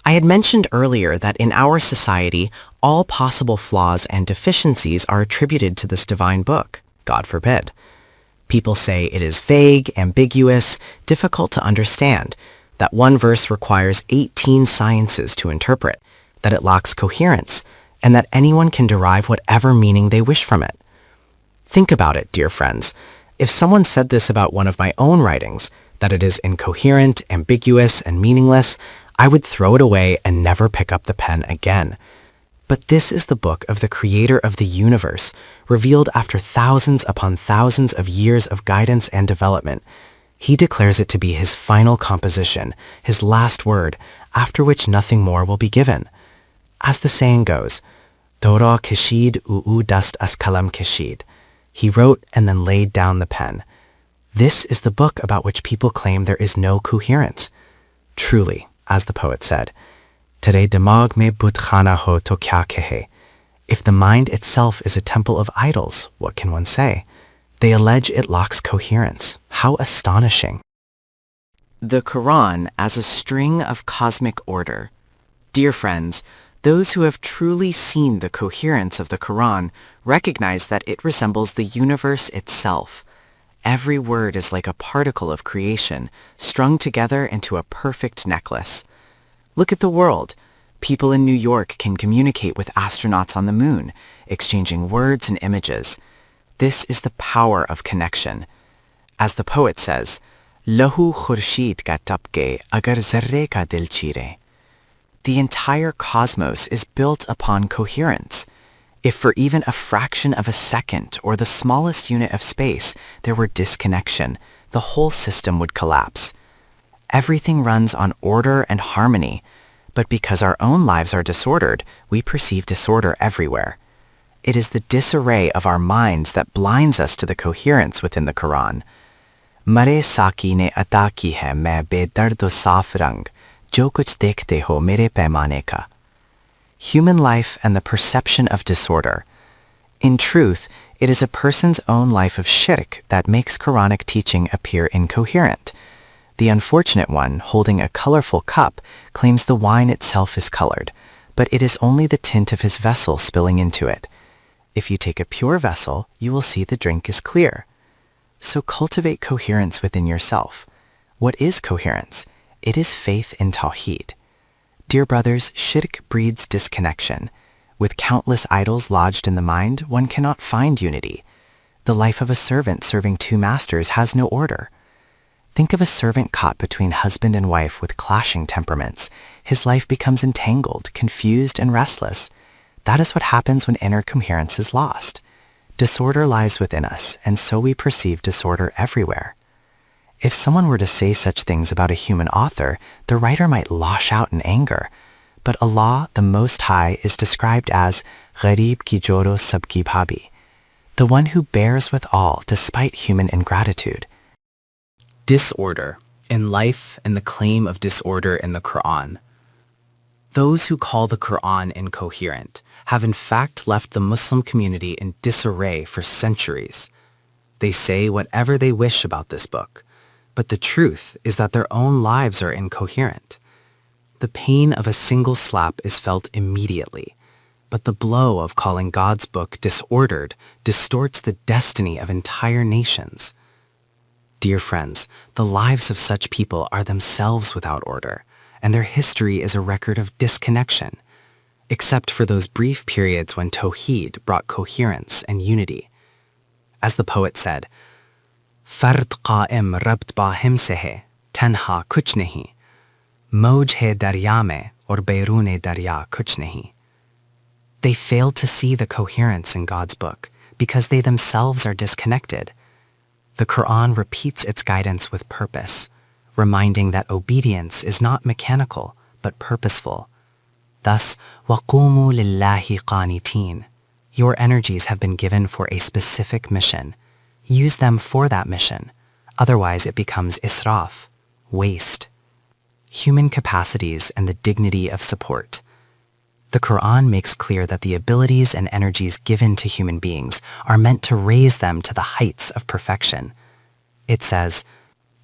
I had mentioned earlier that in our society, All possible flaws and deficiencies are attributed to this divine book, God forbid. People say it is vague, ambiguous, difficult to understand, that one verse requires 18 sciences to interpret, that it lacks coherence, and that anyone can derive whatever meaning they wish from it. Think about it, dear friends. If someone said this about one of my own writings, that it is incoherent, ambiguous, and meaningless, I would throw it away and never pick up the pen again. But this is the book of the Creator of the universe, revealed after thousands upon thousands of years of guidance and development. He declares it to be his final composition, his last word, after which nothing more will be given. As the saying goes, Dora kashid dust as kalam kashid. He wrote and then laid down the pen. This is the book about which people claim there is no coherence. Truly, as the poet said, Tere dimag mein but khana ho to kya kehe. If the mind itself is a temple of idols, what can one say? They allege it lacks coherence. How astonishing. The Quran as a string of cosmic order. Dear friends, those who have truly seen the coherence of the Quran recognize that it resembles the universe itself. Every word is like a particle of creation, strung together into a perfect necklace. Look at the world. People in New York can communicate with astronauts on the moon, exchanging words and images. This is the power of connection. As the poet says, Lahu khurshid ka tapke agar zarre ka dil chire. The entire cosmos is built upon coherence. If for even a fraction of a second or the smallest unit of space there were disconnection, the whole system would collapse. Everything runs on order and harmony, but because our own lives are disordered, we perceive disorder everywhere. It is the disarray of our minds that blinds us to the coherence within the Quran. Mare saki ne ata ki hai main bedard o saaf rang, jo kuch dekhte ho mere paimane ka. Human life and the perception of disorder. In truth, it is a person's own life of shirk that makes Quranic teaching appear incoherent. The unfortunate one, holding a colorful cup, claims the wine itself is colored, but it is only the tint of his vessel spilling into it. If you take a pure vessel, you will see the drink is clear. So cultivate coherence within yourself. What is coherence? It is faith in Tawheed. Dear brothers, shirk breeds disconnection. With countless idols lodged in the mind, one cannot find unity. The life of a servant serving two masters has no order. Think of a servant caught between husband and wife with clashing temperaments. His life becomes entangled, confused, and restless. That is what happens when inner coherence is lost. Disorder lies within us, and so we perceive disorder everywhere. If someone were to say such things about a human author, the writer might lash out in anger. But Allah, the Most High, is described as Gharib ki joro sabki bhabi, the one who bears with all despite human ingratitude. Disorder in life and the claim of disorder in the Quran. Those who call the Quran incoherent have in fact left the Muslim community in disarray for centuries. They say whatever they wish about this book, but the truth is that their own lives are incoherent. The pain of a single slap is felt immediately, but the blow of calling God's book disordered distorts the destiny of entire nations. Dear friends, the lives of such people are themselves without order, and their history is a record of disconnection, except for those brief periods when Tawheed brought coherence and unity. As the poet said, Fard qaim rabt ba himse hai, tanha kuch nahi. Moj hai darya mein aur bayrune darya kuch nahi. They failed to see the coherence in God's book because they themselves are disconnected. The Quran repeats its guidance with purpose, reminding that obedience is not mechanical but purposeful. Thus, وَقُومُوا لِلَّهِ قَانِتِينَ. Your energies have been given for a specific mission. Use them for that mission. Otherwise, it becomes israf, waste. Human capacities and the dignity of support. The Quran makes clear that the abilities and energies given to human beings are meant to raise them to the heights of perfection. It says,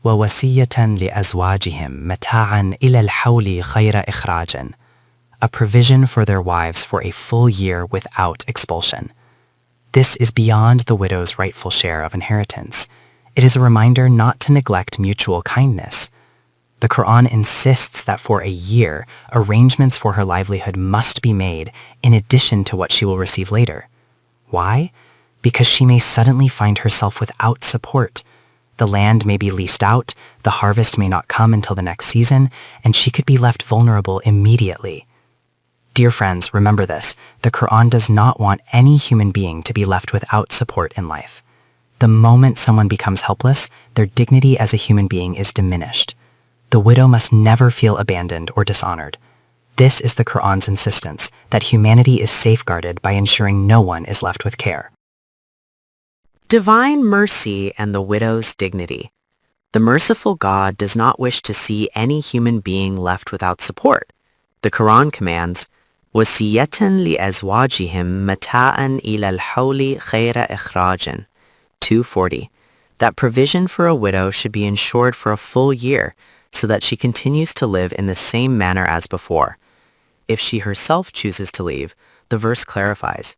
وَوَسِيَّةً لِأَزْوَاجِهِمْ مَتَاعًا إِلَى الْحَوْلِ خَيْرَ إِخْرَاجٍ. a provision for their wives for a full year without expulsion. This is beyond the widow's rightful share of inheritance. It is a reminder not to neglect mutual kindness. The Quran insists that for a year, arrangements for her livelihood must be made in addition to what she will receive later. Why? Because she may suddenly find herself without support. The land may be leased out, the harvest may not come until the next season, and she could be left vulnerable immediately. Dear friends, remember this. The Quran does not want any human being to be left without support in life. The moment someone becomes helpless, their dignity as a human being is diminished. The widow must never feel abandoned or dishonored. This is the Quran's insistence that humanity is safeguarded by ensuring no one is left with care. Divine mercy and the widow's dignity. The merciful God does not wish to see any human being left without support. The Quran commands, وَسِيَّةً لِأَزْوَاجِهِمْ مَتَاعًا إِلَى الْحَوْلِ خَيْرَ إِخْرَاجٍ 240. That provision for a widow should be ensured for a full year so that she continues to live in the same manner as before. If she herself chooses to leave, the verse clarifies,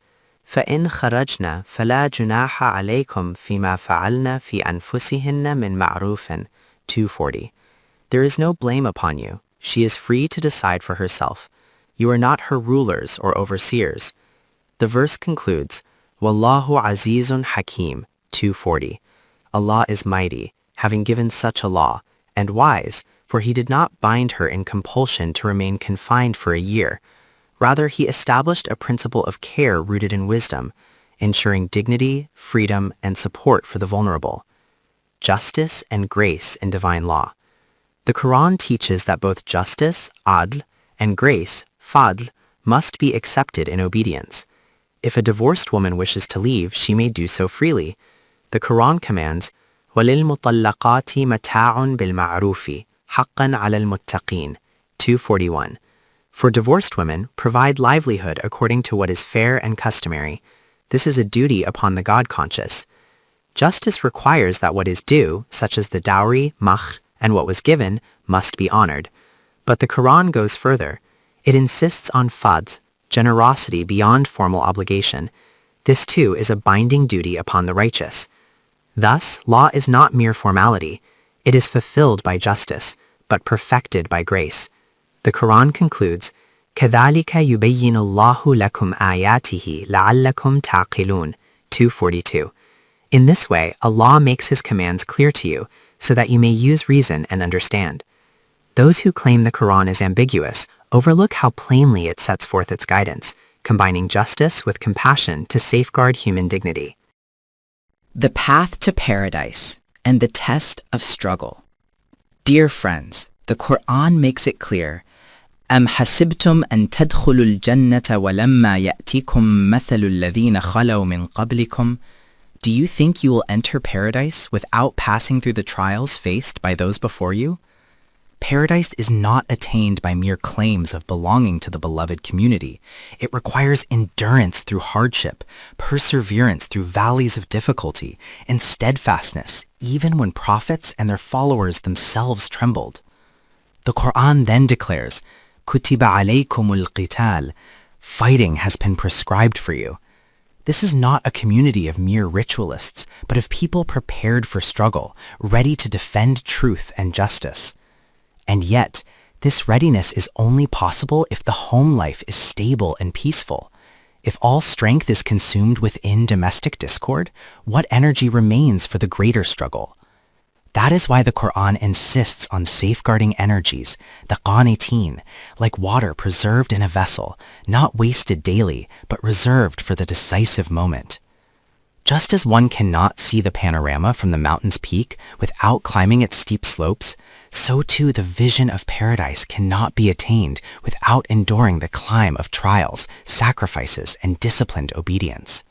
فَإِنْ خَرَجْنَا فَلَا جُنَاحَ عَلَيْكُمْ فِيمَا فَعَلْنَا فِي أَنفُسِهِنَّ مِنْ مَعْرُوفٍ 240. There is no blame upon you. She is free to decide for herself. You are not her rulers or overseers. The verse concludes, وَاللَّهُ عَزِيزٌ حَكِيمٌ 240. Allah is mighty, having given such a law, and wise, for he did not bind her in compulsion to remain confined for a year. Rather, he established a principle of care rooted in wisdom, ensuring dignity, freedom, and support for the vulnerable. Justice and grace in divine law. The Quran teaches that both justice, adl, and grace, fadl, must be accepted in obedience. If a divorced woman wishes to leave, she may do so freely. The Quran commands, وَلِلْمُطَلَّقَاتِ مَتَاعٌ بِالْمَعْرُوفِ حَقًّا عَلَى الْمُتَّقِينَ 241. For divorced women, provide livelihood according to what is fair and customary. This is a duty upon the God-conscious. Justice requires that what is due, such as the dowry, mahr, and what was given, must be honored. But the Quran goes further. It insists on fadl, generosity beyond formal obligation. This too is a binding duty upon the righteous. Thus, law is not mere formality. It is fulfilled by justice, but perfected by grace. The Quran concludes, كَذَلِكَ يُبَيِّنُ اللَّهُ لَكُمْ آيَاتِهِ لَعَلَّكُمْ تَعْقِلُونَ 242. In this way, Allah makes His commands clear to you, so that you may use reason and understand. Those who claim the Quran is ambiguous overlook how plainly it sets forth its guidance, combining justice with compassion to safeguard human dignity. The path to paradise and the test of struggle. Dear friends, the Quran makes it clear, أَمْ حَسِبْتُمْ أَن تَدْخُلُوا الْجَنَّةَ وَلَمَّا يَأْتِكُمْ مَثَلُ الَّذِينَ خَلَوْا مِنْ قَبْلِكُمْ. Do you think you will enter paradise without passing through the trials faced by those before you? Paradise is not attained by mere claims of belonging to the beloved community. It requires endurance through hardship, perseverance through valleys of difficulty, and steadfastness, even when prophets and their followers themselves trembled. The Quran then declares, كُتِبَ عَلَيْكُمُ الْقِتَالِ. Fighting has been prescribed for you. This is not a community of mere ritualists, but of people prepared for struggle, ready to defend truth and justice. And yet, this readiness is only possible if the home life is stable and peaceful. If all strength is consumed within domestic discord, what energy remains for the greater struggle? That is why the Quran insists on safeguarding energies, the qaniteen, like water preserved in a vessel, not wasted daily, but reserved for the decisive moment. Just as one cannot see the panorama from the mountain's peak without climbing its steep slopes, so too the vision of paradise cannot be attained without enduring the climb of trials, sacrifices, and disciplined obedience.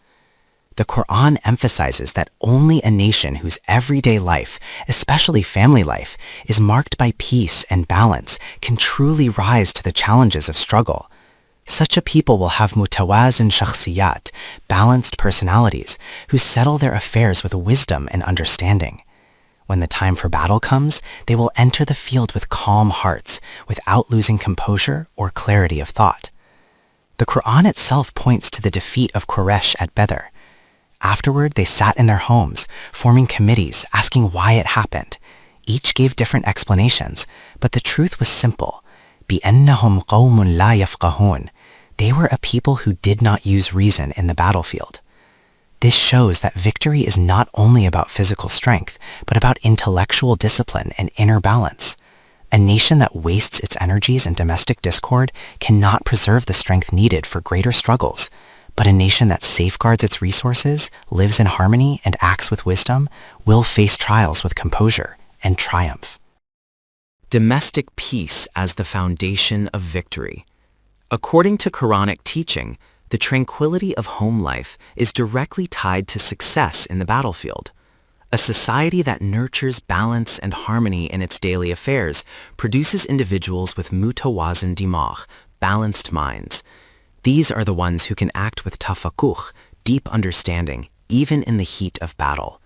The Quran emphasizes that only a nation whose everyday life, especially family life, is marked by peace and balance can truly rise to the challenges of struggle. Such a people will have mutawazin shakhsiyat, balanced personalities, who settle their affairs with wisdom and understanding. When the time for battle comes, they will enter the field with calm hearts, without losing composure or clarity of thought. The Quran itself points to the defeat of Quraysh at Badr. Afterward, they sat in their homes, forming committees, asking why it happened. Each gave different explanations, but the truth was simple. بِأَنَّهُمْ قَوْمٌ لَا يَفْقَهُونَ. They were a people who did not use reason in the battlefield. This shows that victory is not only about physical strength, but about intellectual discipline and inner balance. A nation that wastes its energies in domestic discord cannot preserve the strength needed for greater struggles. But a nation that safeguards its resources, lives in harmony, and acts with wisdom will face trials with composure and triumph. Domestic peace as the foundation of victory. According to Quranic teaching, the tranquility of home life is directly tied to success in the battlefield. A society that nurtures balance and harmony in its daily affairs produces individuals with mutawazin dimagh, balanced minds. These are the ones who can act with tafakkuh, deep understanding, even in the heat of battle.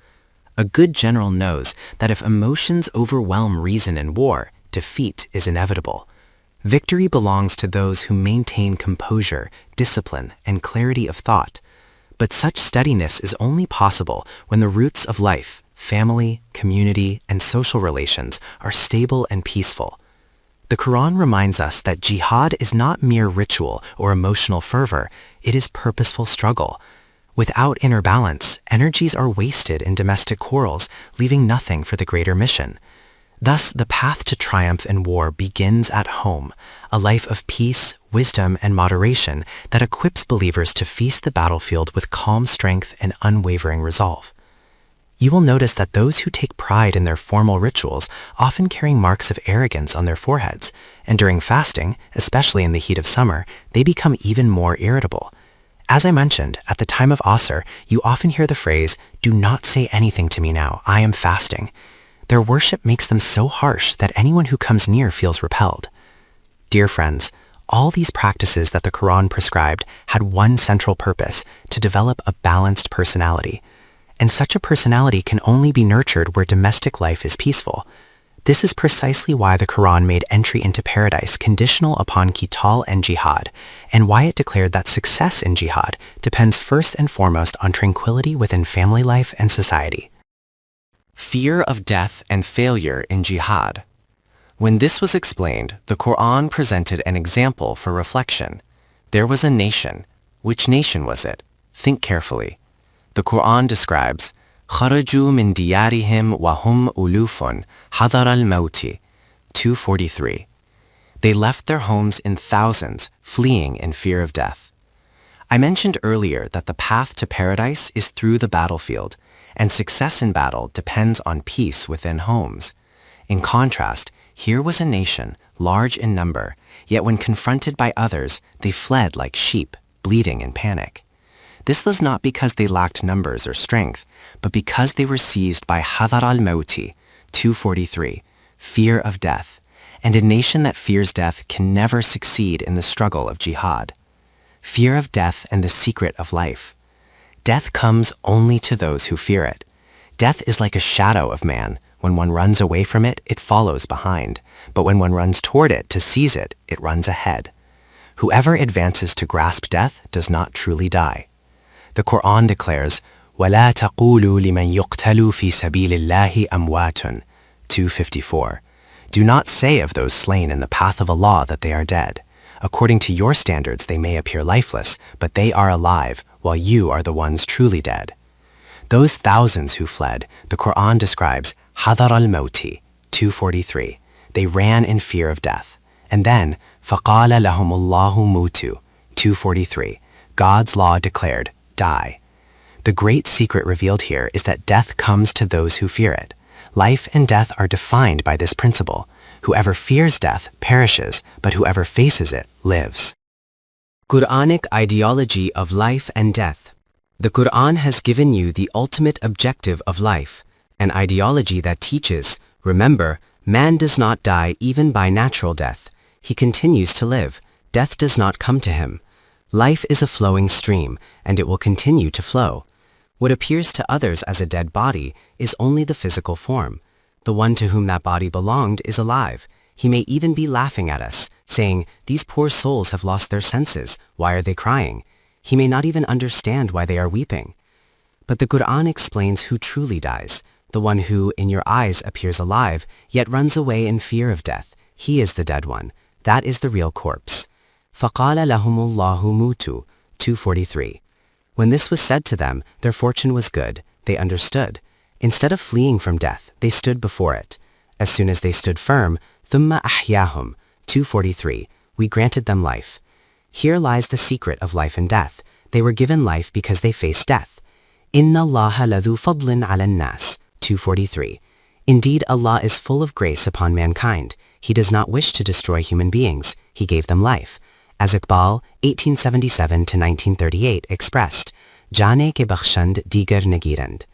A good general knows that if emotions overwhelm reason in war, defeat is inevitable. Victory belongs to those who maintain composure, discipline, and clarity of thought. But such steadiness is only possible when the roots of life, family, community, and social relations are stable and peaceful. The Quran reminds us that jihad is not mere ritual or emotional fervor, it is purposeful struggle. Without inner balance, energies are wasted in domestic quarrels, leaving nothing for the greater mission. Thus, the path to triumph in war begins at home, a life of peace, wisdom, and moderation that equips believers to feast the battlefield with calm strength and unwavering resolve. You will notice that those who take pride in their formal rituals often carry marks of arrogance on their foreheads, and during fasting, especially in the heat of summer, they become even more irritable. As I mentioned, at the time of Asr, you often hear the phrase, "Do not say anything to me now, I am fasting." Their worship makes them so harsh that anyone who comes near feels repelled. Dear friends, all these practices that the Quran prescribed had one central purpose, to develop a balanced personality. And such a personality can only be nurtured where domestic life is peaceful. This is precisely why the Quran made entry into paradise conditional upon qital and jihad, and why it declared that success in jihad depends first and foremost on tranquility within family life and society. Fear of death and failure in jihad. When this was explained, the Quran presented an example for reflection. There was a nation. Which nation was it? Think carefully. The Quran describes, خَرَجُوا مِنْ دِيَارِهِمْ وَهُمْ أُلُوفٌ حَذَرَ الْمَوْتِ 243. They left their homes in thousands, fleeing in fear of death. I mentioned earlier that the path to paradise is through the battlefield, and success in battle depends on peace within homes. In contrast, here was a nation, large in number, yet when confronted by others, they fled like sheep, bleeding in panic. This was not because they lacked numbers or strength, but because they were seized by Hadar al-Mawti, 243, fear of death, and a nation that fears death can never succeed in the struggle of jihad. Fear of death and the secret of life. Death comes only to those who fear it. Death is like a shadow of man. When one runs away from it, it follows behind. But when one runs toward it to seize it, it runs ahead. Whoever advances to grasp death does not truly die. The Quran declares, وَلَا تَقُولُوا لِمَنْ يُقْتَلُوا فِي سَبِيلِ اللَّهِ أَمْوَاتٌ 254. Do not say of those slain in the path of Allah that they are dead. According to your standards, they may appear lifeless, but they are alive, while you are the ones truly dead. Those thousands who fled, the Quran describes Hadar al-Mawti, 243. They ran in fear of death. And then, فَقَالَ لَهُمُ اللَّهُ مُوتُوا, 243. God's law declared, die. The great secret revealed here is that death comes to those who fear it. Life and death are defined by this principle. Whoever fears death perishes, but whoever faces it lives. Quranic ideology of life and death. The Quran has given you the ultimate objective of life, an ideology that teaches, remember, man does not die even by natural death. He continues to live. Death does not come to him. Life is a flowing stream, and it will continue to flow. What appears to others as a dead body is only the physical form. The one to whom that body belonged is alive. He may even be laughing at us, saying, "These poor souls have lost their senses. Why are they crying?" He may not even understand why they are weeping. But the Quran explains who truly dies, the one who, in your eyes, appears alive, yet runs away in fear of death. He is the dead one. That is the real corpse. فَقَالَ لَهُمُ اللَّهُ مُوتُوا 243. When this was said to them, their fortune was good. They understood. Instead of fleeing from death, they stood before it. As soon as they stood firm, ثُمَّ أَحْيَاهُمْ 243, we granted them life. Here lies the secret of life and death. They were given life because they faced death. إِنَّ اللَّهَ لَذُو فَضْلٍ عَلَى النَّاسِ 243. Indeed, Allah is full of grace upon mankind. He does not wish to destroy human beings. He gave them life. As Iqbal, 1877-1938, expressed, Jane ke bakhshand digar nagirand.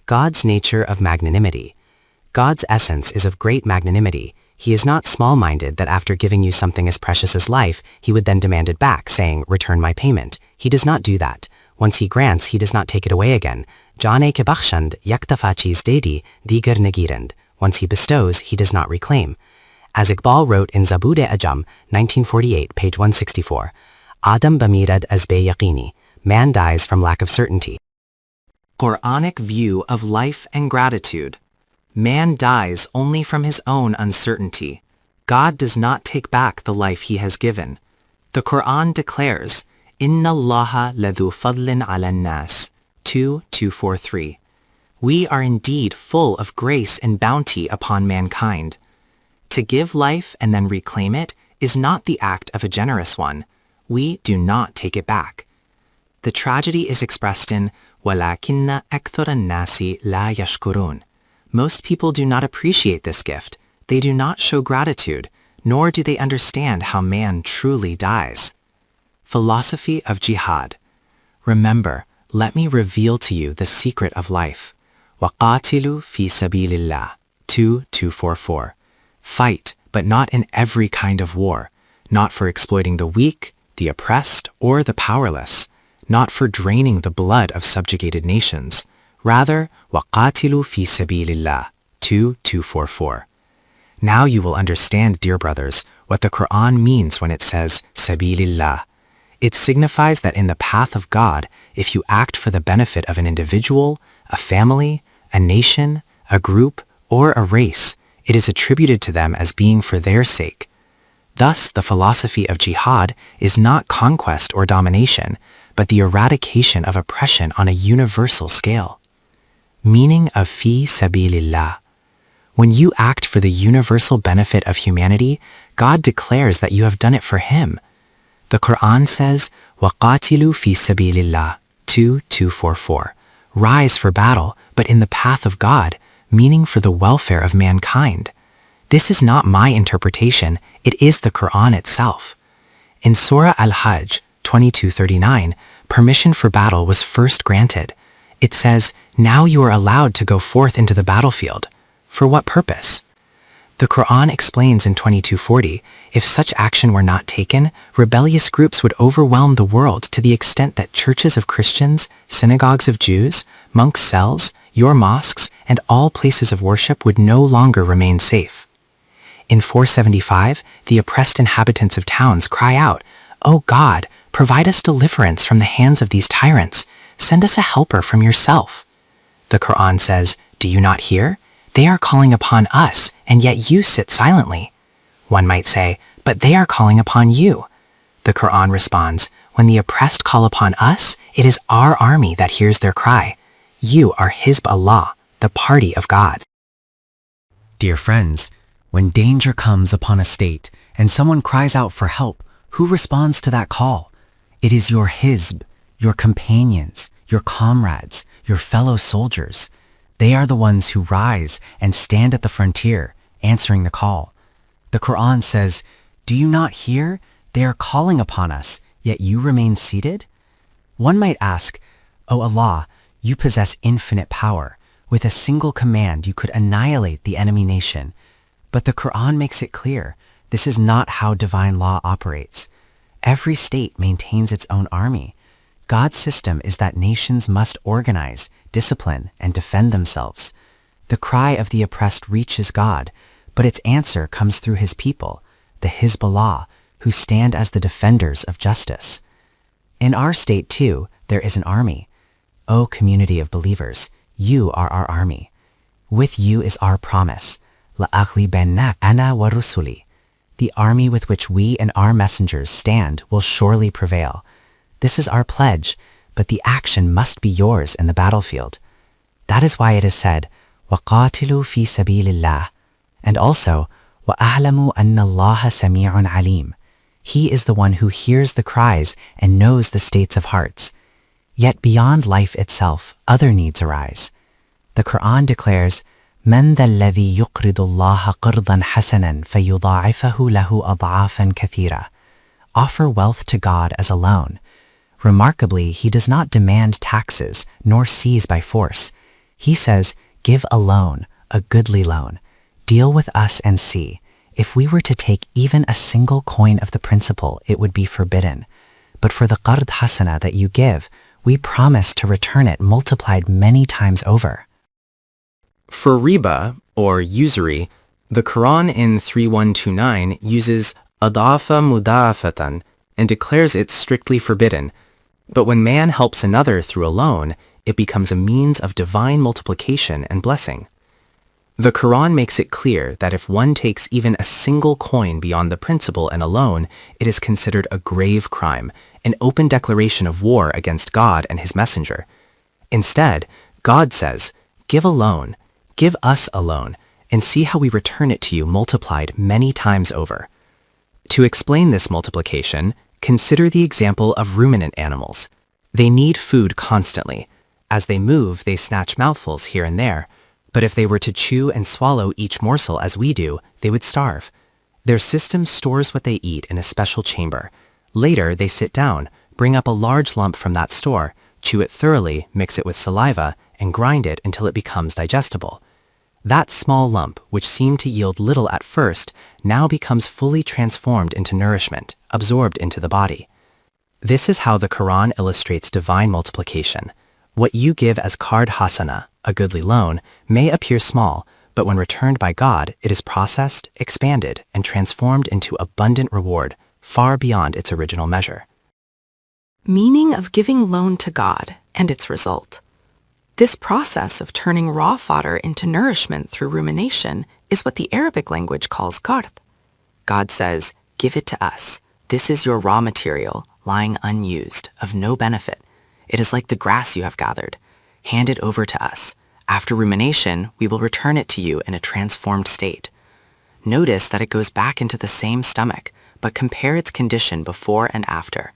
God's nature of magnanimity. God's essence is of great magnanimity. He is not small-minded that after giving you something as precious as life, he would then demand it back, saying, "Return my payment." He does not do that. Once he grants, he does not take it away again. Jane ke bakhshand yaktafachiz dedi digar nagirand. Once he bestows, he does not reclaim. As Iqbal wrote in Zabude Ajam, 1948, page 164, Adam bamirad az be yaqini. Man dies from lack of certainty. Quranic view of life and gratitude. Man dies only from his own uncertainty. God does not take back the life he has given. The Quran declares, Inna Allaha ladhu fadlin ala nas 2:243. We are indeed full of grace and bounty upon mankind. To give life and then reclaim it is not the act of a generous one. We do not take it back. The tragedy is expressed in وَلَكِنَّ أَكْثَرَ النَّاسِ لَا يَشْكُرُونَ. Most people do not appreciate this gift. They do not show gratitude, nor do they understand how man truly dies. Philosophy of Jihad. Remember, let me reveal to you the secret of life. وَقَاتِلُوا فِي سَبِيلِ اللَّهِ 2:244. Fight, but not in every kind of war, not for exploiting the weak, the oppressed, or the powerless, not for draining the blood of subjugated nations. Rather, وَقَاتِلُوا فِي سَبِيلِ اللَّهِ 2:244. Now you will understand, dear brothers, what the Quran means when it says Sabilillah. It signifies that in the path of God, if you act for the benefit of an individual, a family, a nation, a group, or a race, it is attributed to them as being for their sake. Thus, the philosophy of jihad is not conquest or domination, but the eradication of oppression on a universal scale. Meaning of fi sabilillah. When you act for the universal benefit of humanity, God declares that you have done it for Him. The Quran says, وَقَاتِلُوا فِي سَبِيلِ اللَّهِ 2:244. Rise for battle, but in the path of God, meaning for the welfare of mankind. This is not my interpretation, it is the Quran itself. In Surah Al-Hajj 22:39, permission for battle was first granted. It says, now you are allowed to go forth into the battlefield. For what purpose? The Quran explains in 22:40, if such action were not taken, rebellious groups would overwhelm the world to the extent that churches of Christians, synagogues of Jews, monks' cells, your mosques, and all places of worship would no longer remain safe. In 475, the oppressed inhabitants of towns cry out, "O God, provide us deliverance from the hands of these tyrants. Send us a helper from yourself." The Quran says, do you not hear? They are calling upon us, and yet you sit silently. One might say, but they are calling upon you. The Quran responds, when the oppressed call upon us, it is our army that hears their cry. You are Hizb Allah, the party of God. Dear friends, when danger comes upon a state and someone cries out for help, who responds to that call? It is your Hizb, your companions, your comrades, your fellow soldiers. They are the ones who rise and stand at the frontier, answering the call. The Quran says, do you not hear? They are calling upon us, yet you remain seated? One might ask, O Allah, you possess infinite power. With a single command, you could annihilate the enemy nation. But the Quran makes it clear, this is not how divine law operates. Every state maintains its own army. God's system is that nations must organize, discipline, and defend themselves. The cry of the oppressed reaches God, but its answer comes through his people, the Hizballah, who stand as the defenders of justice. In our state, too, there is an army. O community of believers, you are our army. With you is our promise, لَأَغْلِبَنَّ أَنَا وَرُسُلِي. The army with which we and our messengers stand will surely prevail. This is our pledge, but the action must be yours in the battlefield. That is why it is said, وَقَاتِلُوا فِي سَبِيلِ اللَّهِ, and also, وَأَعْلَمُوا أَنَّ اللَّهَ سَمِيعٌ عَلِيمٌ. He is the one who hears the cries and knows the states of hearts. Yet beyond life itself, other needs arise. The Quran declares, مَنْ ذَا الَّذِي يُقْرِضُ اللَّهَ قِرْضًا حَسَنًا فَيُضَاعِفَهُ لَهُ أَضْعَافًا كَثِيرًا. Offer wealth to God as a loan. Remarkably, he does not demand taxes, nor seize by force. He says, give a loan, a goodly loan. Deal with us and see. If we were to take even a single coin of the principal, it would be forbidden. But for the qard hasana that you give, we promise to return it multiplied many times over. For riba, or usury, the Quran in 3129 uses adafa mudafatan and declares it strictly forbidden. But when man helps another through a loan, it becomes a means of divine multiplication and blessing. The Quran makes it clear that if one takes even a single coin beyond the principal and a loan, it is considered a grave crime, an open declaration of war against God and his messenger. Instead, God says, give a loan, give us a loan, and see how we return it to you multiplied many times over. To explain this multiplication, consider the example of ruminant animals. They need food constantly. As they move, they snatch mouthfuls here and there, but if they were to chew and swallow each morsel as we do, they would starve. Their system stores what they eat in a special chamber. Later, they sit down, bring up a large lump from that store, chew it thoroughly, mix it with saliva, and grind it until it becomes digestible. That small lump, which seemed to yield little at first, now becomes fully transformed into nourishment, absorbed into the body. This is how the Quran illustrates divine multiplication. What you give as qard hasana, a goodly loan, may appear small, but when returned by God, it is processed, expanded, and transformed into abundant reward, far beyond its original measure. Meaning of giving loan to God and its result. This process of turning raw fodder into nourishment through rumination is what the Arabic language calls qard. God says, give it to us. This is your raw material, lying unused, of no benefit. It is like the grass you have gathered. Hand it over to us. After rumination, we will return it to you in a transformed state. Notice that it goes back into the same stomach, but compare its condition before and after.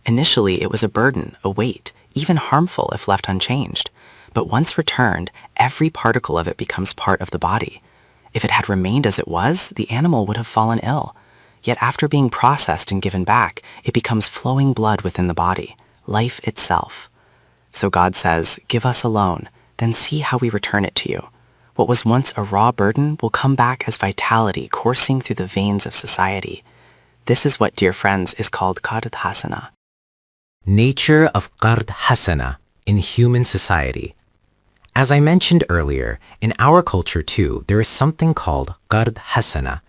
Initially, it was a burden, a weight, even harmful if left unchanged. But once returned, every particle of it becomes part of the body. If it had remained as it was, the animal would have fallen ill. Yet after being processed and given back, it becomes flowing blood within the body, life itself. So God says, give us a loan, then see how we return it to you. What was once a raw burden will come back as vitality coursing through the veins of society. This is what, dear friends, is called qard hasana. Nature of qard hasana in human society. As I mentioned earlier, in our culture too, there is something called qard hasana.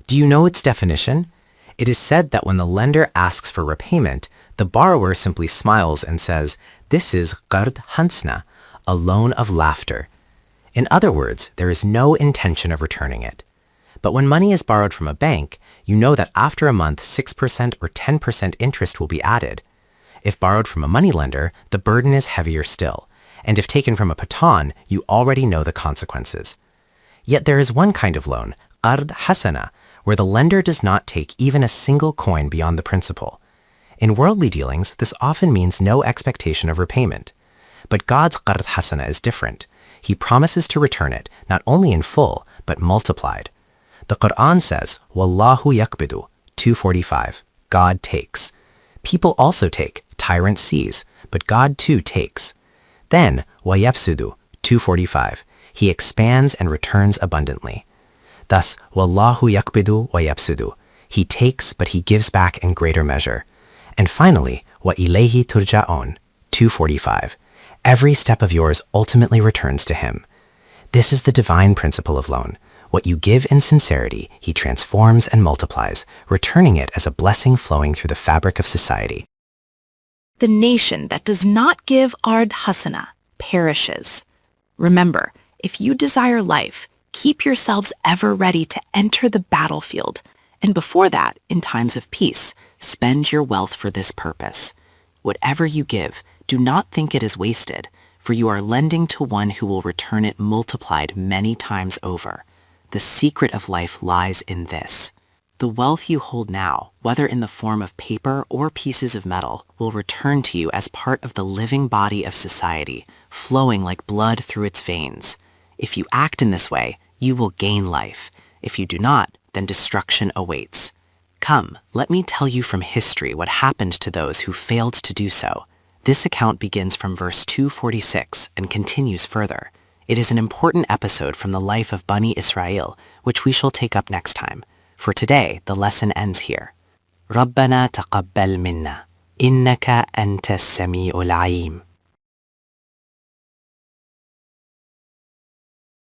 Do you know its definition? It is said that when the lender asks for repayment, the borrower simply smiles and says, this is qard hasana, a loan of laughter. In other words, there is no intention of returning it. But when money is borrowed from a bank, you know that after a month 6% or 10% interest will be added. If borrowed from a moneylender, the burden is heavier still. And if taken from a patan, you already know the consequences. Yet there is one kind of loan, qard hasana, where the lender does not take even a single coin beyond the principal. In worldly dealings, this often means no expectation of repayment. But God's qard hasana is different. He promises to return it, not only in full, but multiplied. The Quran says, Wallahu yakbidu, 245, God takes. People also take, tyrant seize, but God too takes. Then, wayabsudu, 245, he expands and returns abundantly. Thus, wallahu yakbidu wayabsudu, he takes but he gives back in greater measure. And finally, wa ilayhi turja'un, 245, every step of yours ultimately returns to him. This is the divine principle of loan. What you give in sincerity, he transforms and multiplies, returning it as a blessing flowing through the fabric of society. The nation that does not give ard hasana perishes. Remember, if you desire life, keep yourselves ever ready to enter the battlefield. And before that, in times of peace, spend your wealth for this purpose. Whatever you give, do not think it is wasted, for you are lending to one who will return it multiplied many times over. The secret of life lies in this. The wealth you hold now, whether in the form of paper or pieces of metal, will return to you as part of the living body of society, flowing like blood through its veins. If you act in this way, you will gain life. If you do not, then destruction awaits. Come, let me tell you from history what happened to those who failed to do so. This account begins from verse 246 and continues further. It is an important episode from the life of Bani Israel, which we shall take up next time. For today, the lesson ends here. ربنا تقبل منا إنك أنت السميع العليم.